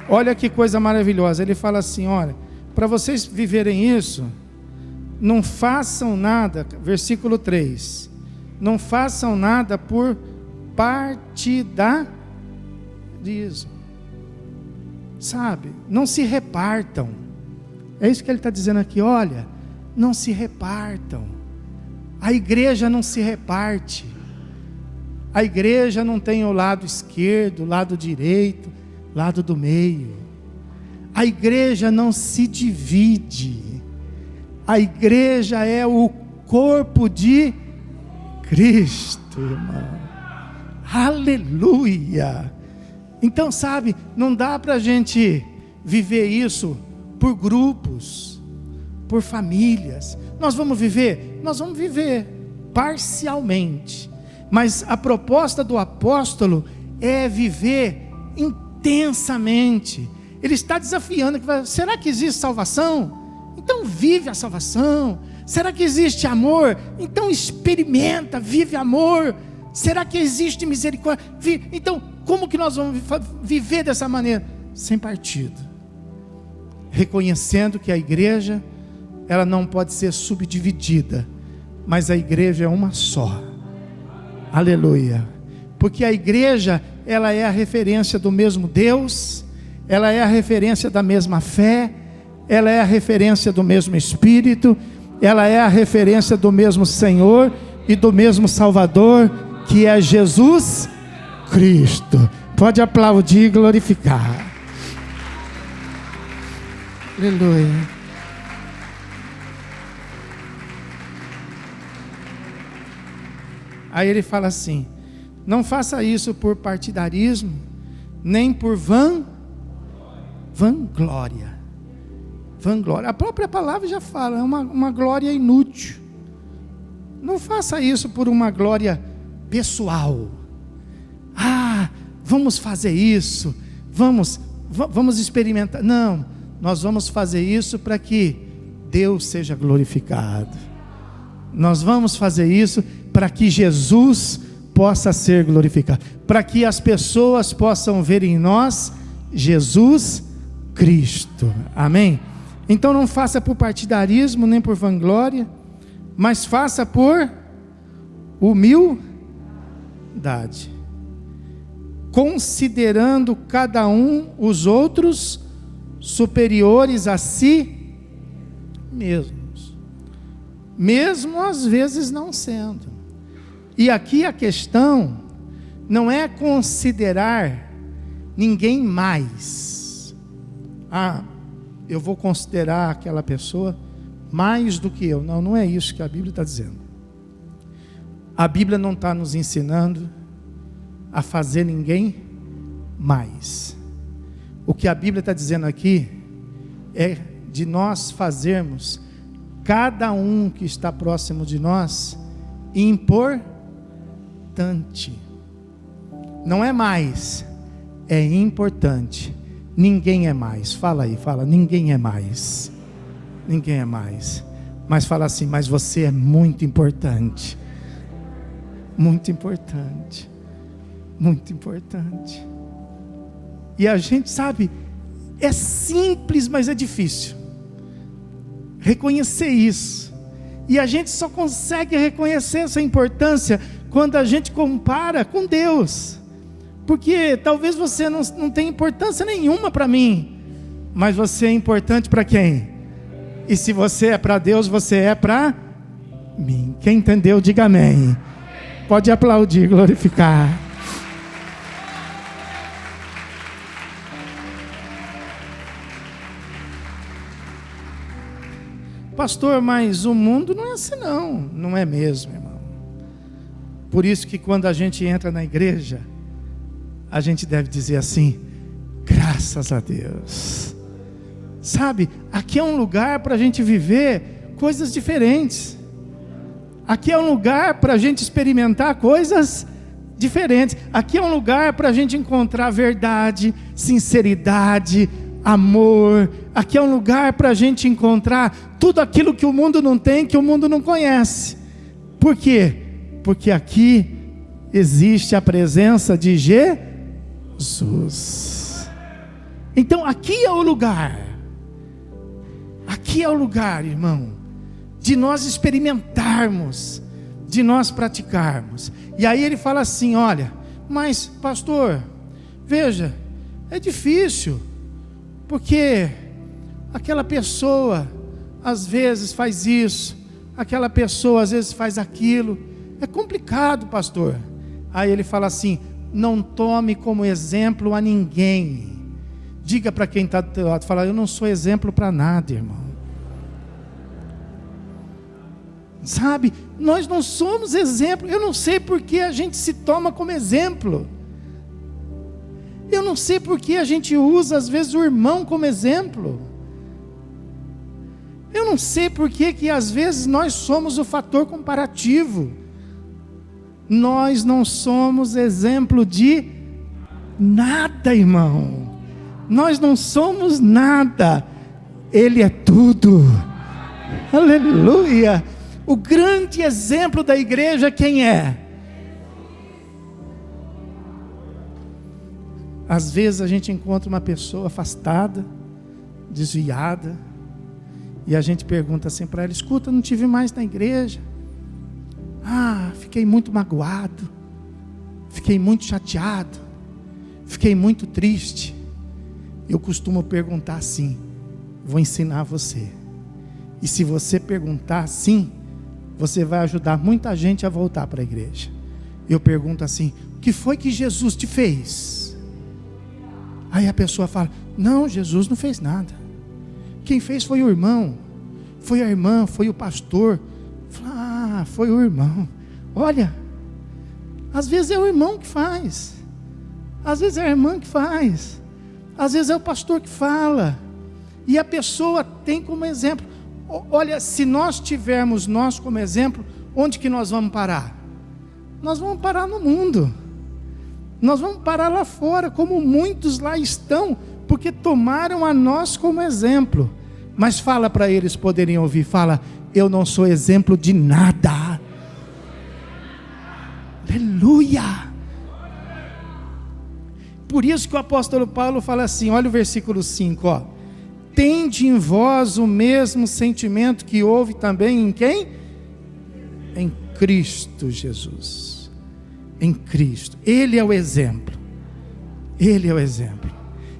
Olha que coisa maravilhosa. Ele fala assim: olha, para vocês viverem isso, não façam nada, versículo 3, não façam nada por partidarismo, sabe? Não se repartam. É isso que ele está dizendo aqui. Olha, não se repartam. A igreja não se reparte. A igreja não tem o lado esquerdo, o lado direito, lado do meio. A igreja não se divide. A igreja é o corpo de Cristo, irmão. Aleluia. Então, sabe, não dá para a gente viver isso por grupos, por famílias. Nós vamos viver parcialmente, mas a proposta do apóstolo é viver intensamente. Ele está desafiando: será que existe salvação? Então vive a salvação. Será que existe amor? Então experimenta, vive amor. Será que existe misericórdia? Então, como que nós vamos viver dessa maneira? Sem partido, reconhecendo que a igreja, ela não pode ser subdividida, mas a igreja é uma só. Aleluia. Porque a igreja, ela é a referência do mesmo Deus, ela é a referência da mesma fé, ela é a referência do mesmo Espírito, ela é a referência do mesmo Senhor e do mesmo Salvador, que é Jesus Cristo. Pode aplaudir e glorificar. Aleluia. Aí ele fala assim: não faça isso por partidarismo, nem por vanglória. Vanglória, a própria palavra já fala, é uma glória inútil. Não faça isso por uma glória pessoal. Vamos fazer isso, vamos. vamos experimentar. Não, nós vamos fazer isso para que Deus seja glorificado. Nós vamos fazer isso para que Jesus possa ser glorificado, para que as pessoas possam ver em nós Jesus Cristo. Amém? Então não faça por partidarismo, nem por vanglória, mas faça por humildade, considerando cada um os outros superiores a si mesmos, mesmo às vezes não sendo. E aqui a questão não é considerar ninguém mais. Eu vou considerar aquela pessoa mais do que eu. Não, não é isso que a Bíblia está dizendo. A Bíblia não está nos ensinando a fazer ninguém mais. O que a Bíblia está dizendo aqui é de nós fazermos cada um que está próximo de nós importante. Não é mais, é importante. Ninguém é mais. Fala aí, fala, ninguém é mais. Ninguém é mais. Mas fala assim, mas você é muito importante. Muito importante. Muito importante. E a gente sabe, é simples, mas é difícil reconhecer isso. E a gente só consegue reconhecer essa importância quando a gente compara com Deus. Porque talvez você não tenha importância nenhuma para mim, mas você é importante para quem? E se você é para Deus, você é para mim. Quem entendeu, diga amém. Pode aplaudir, glorificar. Pastor, mas o mundo não é assim não. Não é mesmo, irmão. Por isso que quando a gente entra na igreja, a gente deve dizer assim, graças a Deus. Sabe, aqui é um lugar para a gente viver coisas diferentes. Aqui é um lugar para a gente experimentar coisas diferentes. Aqui é um lugar para a gente encontrar verdade, sinceridade, amor. Aqui é um lugar para a gente encontrar tudo aquilo que o mundo não tem, que o mundo não conhece. Por quê? Porque aqui existe a presença de Jesus. Então aqui é o lugar. Aqui é o lugar, irmão, de nós experimentarmos, de nós praticarmos. E aí ele fala assim, olha, mas pastor, veja, é difícil, porque aquela pessoa às vezes faz isso, aquela pessoa às vezes faz aquilo, é complicado, pastor. Aí ele fala assim, não tome como exemplo a ninguém. Diga para quem está do teu lado, fala, eu não sou exemplo para nada, irmão. Sabe, nós não somos exemplo. Eu não sei porque a gente se toma como exemplo. Eu não sei porque a gente usa às vezes o irmão como exemplo. Eu não sei porque que às vezes nós somos o fator comparativo. Nós não somos exemplo de nada, irmão. Nós não somos nada. Ele é tudo. Aleluia. O grande exemplo da igreja quem é? Às vezes a gente encontra uma pessoa afastada, desviada, e a gente pergunta assim para ela, escuta, não te vi mais na igreja. Fiquei muito magoado, fiquei muito chateado, fiquei muito triste. Eu costumo perguntar assim, vou ensinar você. E se você perguntar assim, você vai ajudar muita gente a voltar para a igreja. Eu pergunto assim, o que foi que Jesus te fez? Aí a pessoa fala, não, Jesus não fez nada. Quem fez foi o irmão, foi a irmã, foi o pastor. Fala, foi o irmão. Olha, às vezes é o irmão que faz, às vezes é a irmã que faz, às vezes é o pastor que fala, e a pessoa tem como exemplo. Olha, se nós tivermos nós como exemplo, onde que nós vamos parar? Nós vamos parar no mundo, nós vamos parar lá fora, como muitos lá estão, porque tomaram a nós como exemplo. Mas fala para eles poderem ouvir, fala: eu não sou exemplo de nada. Aleluia. Por isso que o apóstolo Paulo fala assim, olha o versículo 5, ó. Tende em vós o mesmo sentimento que houve também em quem? Em Cristo Jesus. Em Cristo. Ele é o exemplo. Ele é o exemplo.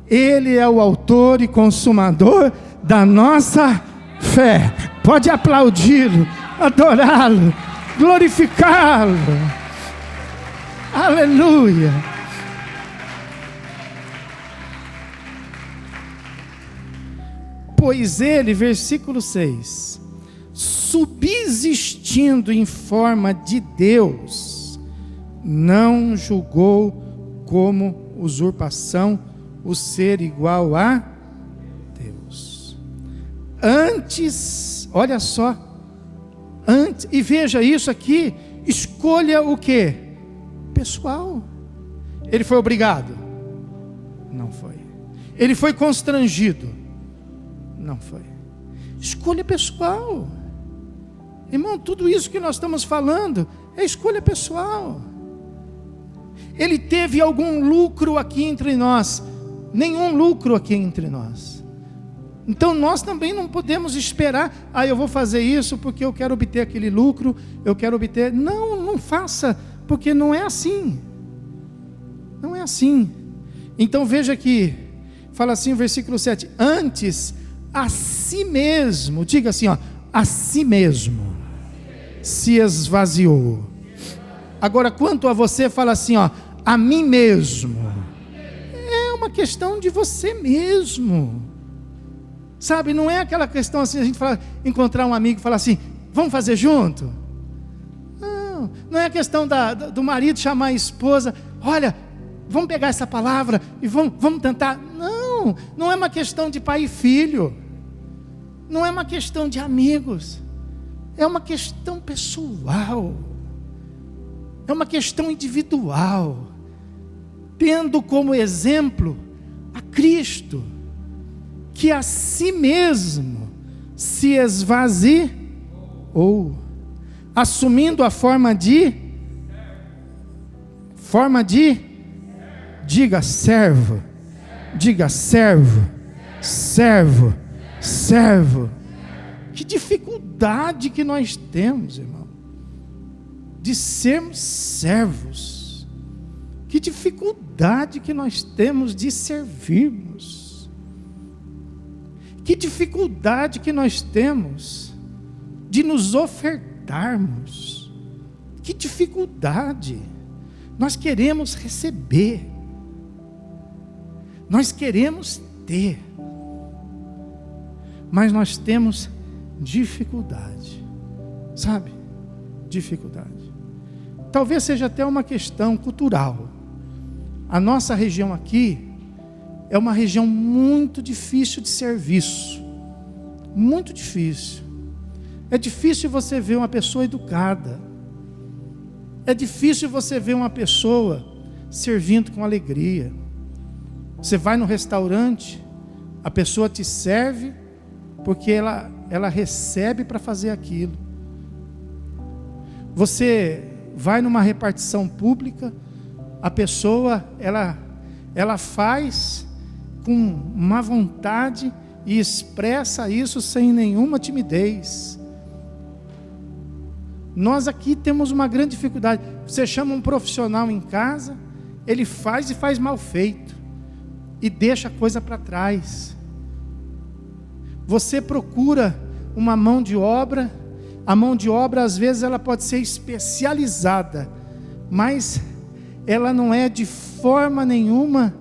Ele é o autor e consumador da nossa fé. Pode aplaudi-lo, adorá-lo, glorificá-lo. Aleluia. Pois ele, versículo 6, subsistindo em forma de Deus, não julgou como usurpação o ser igual a Deus. Antes, olha só, antes, e veja isso aqui, escolha o que? Pessoal. Ele foi obrigado? Não foi. Ele foi constrangido? Não foi. Escolha pessoal. Irmão, tudo isso que nós estamos falando é escolha pessoal. Ele teve algum lucro aqui entre nós? Nenhum lucro aqui entre nós. Então nós também não podemos esperar, eu vou fazer isso porque eu quero obter aquele lucro, eu quero obter. Não faça, porque não é assim. Não é assim. Então veja aqui, fala assim o versículo 7, antes a si mesmo, diga assim, ó, a si mesmo se esvaziou. Agora quanto a você, fala assim, ó, a mim mesmo. É uma questão de você mesmo, sabe? Não é aquela questão assim, a gente fala, encontrar um amigo e falar assim, vamos fazer junto? Não é a questão do marido chamar a esposa, olha, vamos pegar essa palavra e vamos tentar. Não é uma questão de pai e filho, não é uma questão de amigos, é uma questão pessoal, é uma questão individual, tendo como exemplo a Cristo, que a si mesmo se esvaziou, assumindo a forma de, diga servo, servo. Que dificuldade que nós temos, irmão, de sermos servos. Que dificuldade que nós temos de servirmos. Que dificuldade que nós temos de nos ofertarmos. Que dificuldade. Nós queremos receber. Nós queremos ter. Mas nós temos dificuldade. Sabe? Dificuldade. Talvez seja até uma questão cultural. A nossa região aqui é uma região muito difícil de serviço. Muito difícil. É difícil você ver uma pessoa educada. É difícil você ver uma pessoa servindo com alegria. Você vai no restaurante, a pessoa te serve porque ela recebe para fazer aquilo. Você vai numa repartição pública, a pessoa ela faz com má vontade e expressa isso sem nenhuma timidez. Nós aqui temos uma grande dificuldade. Você chama um profissional em casa, ele faz e faz mal feito e deixa a coisa para trás. Você procura uma mão de obra, a mão de obra às vezes ela pode ser especializada, mas ela não é de forma nenhuma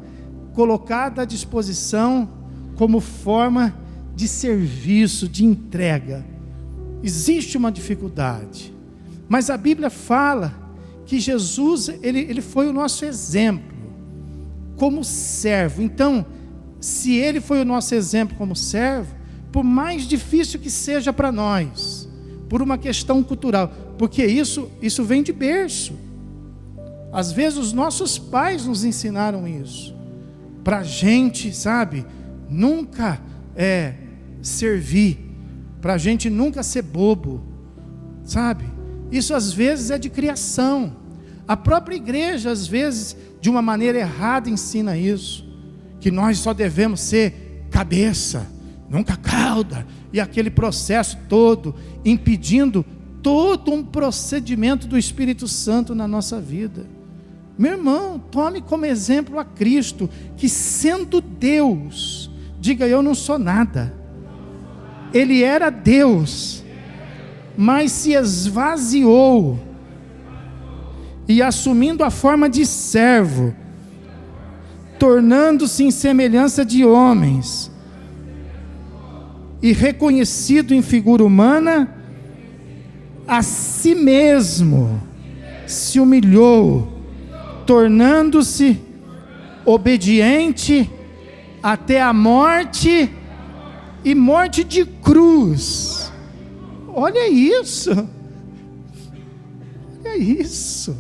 colocada à disposição como forma de serviço, de entrega. Existe uma dificuldade, mas a Bíblia fala que Jesus, ele foi o nosso exemplo como servo. Então, se ele foi o nosso exemplo como servo, por mais difícil que seja para nós, por uma questão cultural, porque isso vem de berço. Às vezes os nossos pais nos ensinaram isso. para a gente, sabe, nunca servir, para a gente nunca ser bobo, sabe? Isso às vezes é de criação. A própria igreja às vezes de uma maneira errada ensina isso, que nós só devemos ser cabeça, nunca cauda, e aquele processo todo, impedindo todo um procedimento do Espírito Santo na nossa vida. Meu irmão, tome como exemplo a Cristo, que sendo Deus, diga: eu não sou nada. Ele era Deus, mas se esvaziou, e assumindo a forma de servo, tornando-se em semelhança de homens, e reconhecido em figura humana, a si mesmo se humilhou, tornando-se obediente até a morte, e morte de cruz. Olha isso, olha isso.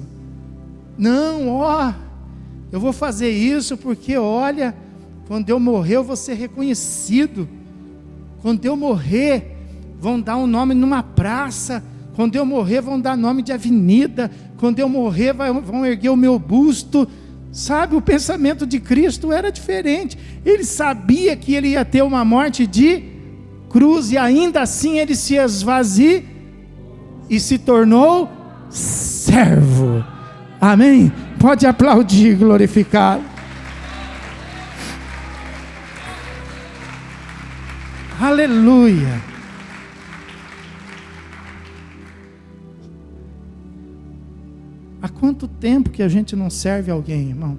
Não, eu vou fazer isso porque, olha, quando eu morrer eu vou ser reconhecido. Quando eu morrer, vão dar um nome numa praça. Quando eu morrer, vão dar nome de avenida. Quando eu morrer, vão erguer o meu busto. Sabe, o pensamento de Cristo era diferente. Ele sabia que ele ia ter uma morte de cruz, e ainda assim ele se esvaziou e se tornou servo. Amém? Pode aplaudir, glorificar. Aleluia. Há quanto tempo que a gente não serve alguém, irmão?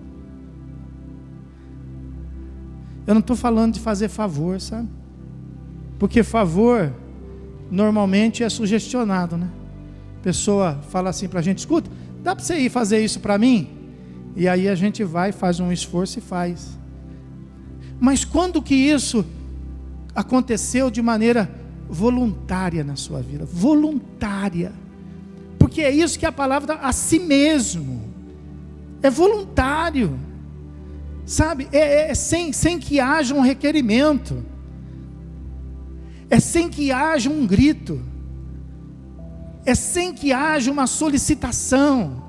Eu não estou falando de fazer favor, sabe? Porque favor normalmente é sugestionado, né? A pessoa fala assim para a gente: escuta, dá para você ir fazer isso para mim? E aí a gente vai, faz um esforço e faz. Mas quando que isso aconteceu de maneira voluntária na sua vida? Voluntária. Porque é isso que a palavra a si mesmo. É voluntário. Sabe? Sem que haja um requerimento. É sem que haja um grito. É sem que haja uma solicitação.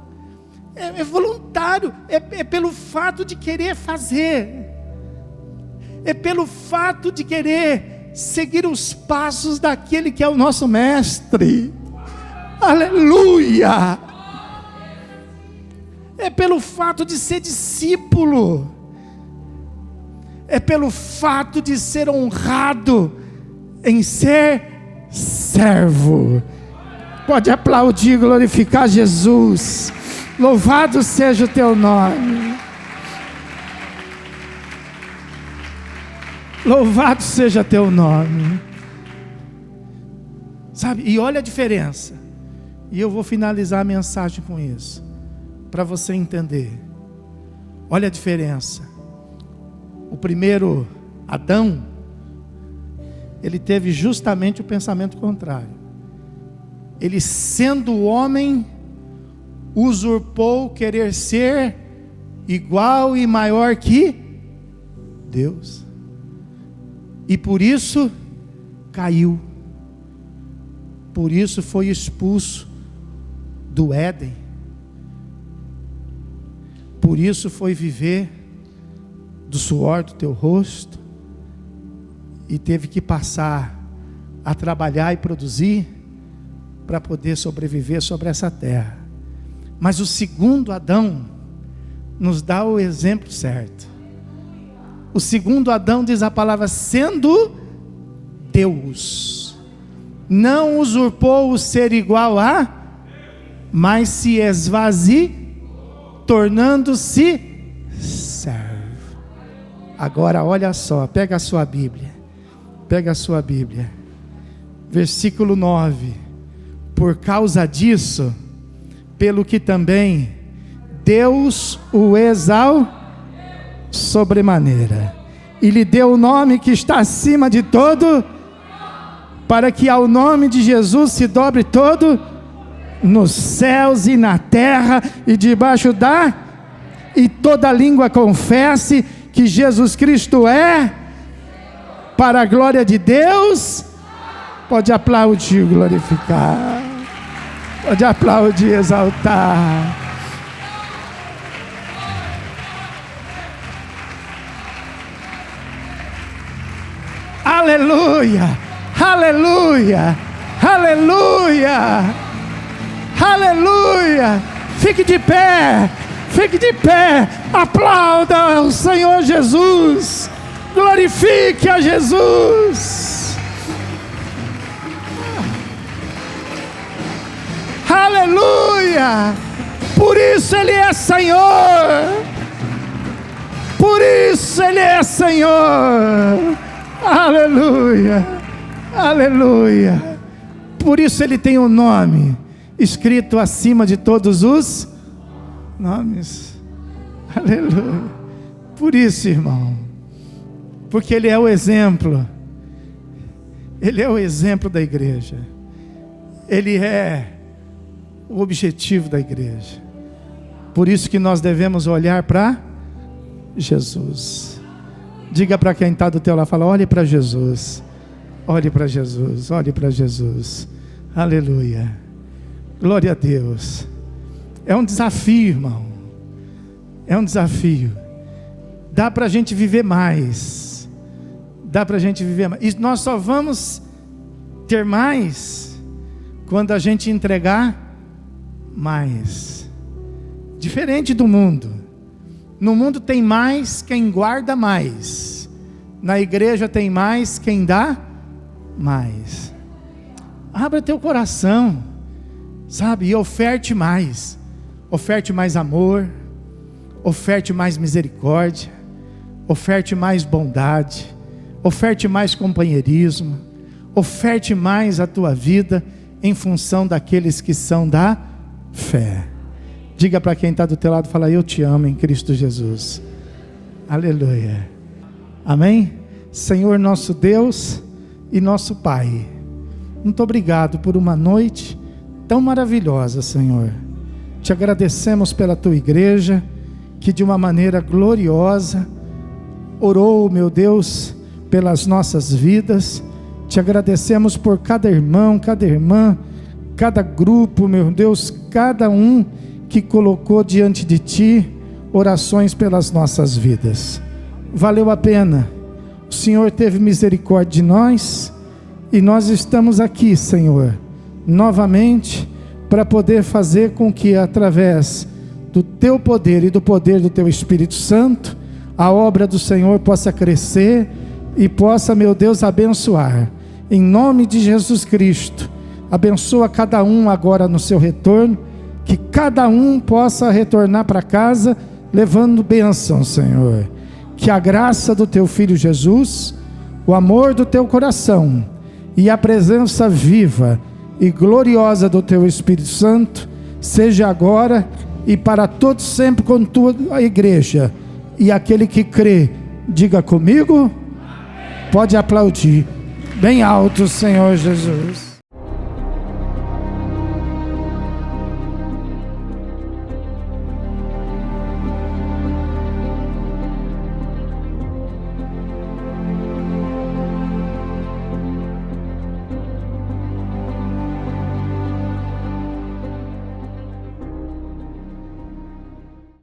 É voluntário. É pelo fato de querer fazer. É pelo fato de querer seguir os passos daquele que é o nosso mestre. Aleluia! É pelo fato de ser discípulo. É pelo fato de ser honrado em ser servo. Pode aplaudir, glorificar Jesus. Louvado seja o teu nome. Louvado seja teu nome. Sabe, e olha a diferença. E eu vou finalizar a mensagem com isso, para você entender. Olha a diferença. O primeiro Adão, ele teve justamente o pensamento contrário. Ele, sendo homem, usurpou querer ser igual e maior que Deus. E por isso caiu. Por isso foi expulso do Éden. Por isso foi viver do suor do teu rosto, e teve que passar a trabalhar e produzir para poder sobreviver sobre essa terra. Mas o segundo Adão nos dá o exemplo certo. O segundo Adão, diz a palavra, sendo Deus, não usurpou o ser igual a, mas se esvaziou, tornando-se servo. Agora olha só, pega a sua Bíblia. Pega a sua Bíblia. Versículo 9. Por causa disso, pelo que também Deus o exaltou sobremaneira, e lhe deu o nome que está acima de todo, para que ao nome de Jesus se dobre todo, nos céus e na terra e debaixo da, e toda língua confesse que Jesus Cristo é, para a glória de Deus? Pode aplaudir, glorificar. Pode aplaudir, exaltar. Aleluia, aleluia, aleluia, aleluia. Fique de pé, fique de pé. Aplauda o Senhor Jesus. Glorifique a Jesus. Aleluia. Por isso Ele é Senhor. Por isso Ele é Senhor. Aleluia, aleluia. Por isso Ele tem um nome escrito acima de todos os nomes. Aleluia. Por isso, irmão, porque Ele é o exemplo. Ele é o exemplo da igreja. Ele é o objetivo da igreja. Por isso que nós devemos olhar para Jesus. Diga para quem está do teu lado, fala, olhe para Jesus. Olhe para Jesus, olhe para Jesus. Aleluia. Glória a Deus. É um desafio, irmão. É um desafio. Dá para a gente viver mais. Dá para a gente viver mais. E nós só vamos ter mais quando a gente entregar mais. Diferente do mundo. No mundo tem mais quem guarda mais. Na igreja tem mais quem dá mais. Abra teu coração, sabe? E oferte mais. Oferte mais amor. Oferte mais misericórdia. Oferte mais bondade. Oferte mais companheirismo. Oferte mais a tua vida em função daqueles que são da fé. Diga para quem está do teu lado, fala, eu te amo em Cristo Jesus. Aleluia. Amém? Senhor nosso Deus e nosso Pai, muito obrigado por uma noite tão maravilhosa, Senhor. Te agradecemos pela tua igreja, que de uma maneira gloriosa orou, meu Deus, pelas nossas vidas. Te agradecemos por cada irmão, cada irmã, cada grupo, meu Deus, cada um que colocou diante de Ti orações pelas nossas vidas. Valeu a pena. O Senhor teve misericórdia de nós e nós estamos aqui, Senhor, novamente para poder fazer com que através do Teu poder e do poder do Teu Espírito Santo, a obra do Senhor possa crescer e possa, meu Deus, abençoar. Em nome de Jesus Cristo, abençoa cada um agora no seu retorno, que cada um possa retornar para casa levando bênção, Senhor. Que a graça do Teu Filho Jesus, o amor do Teu coração e a presença viva e gloriosa do Teu Espírito Santo seja agora e para todos sempre com Tua igreja. E aquele que crê, diga comigo. Amém. Pode aplaudir bem alto, Senhor Jesus.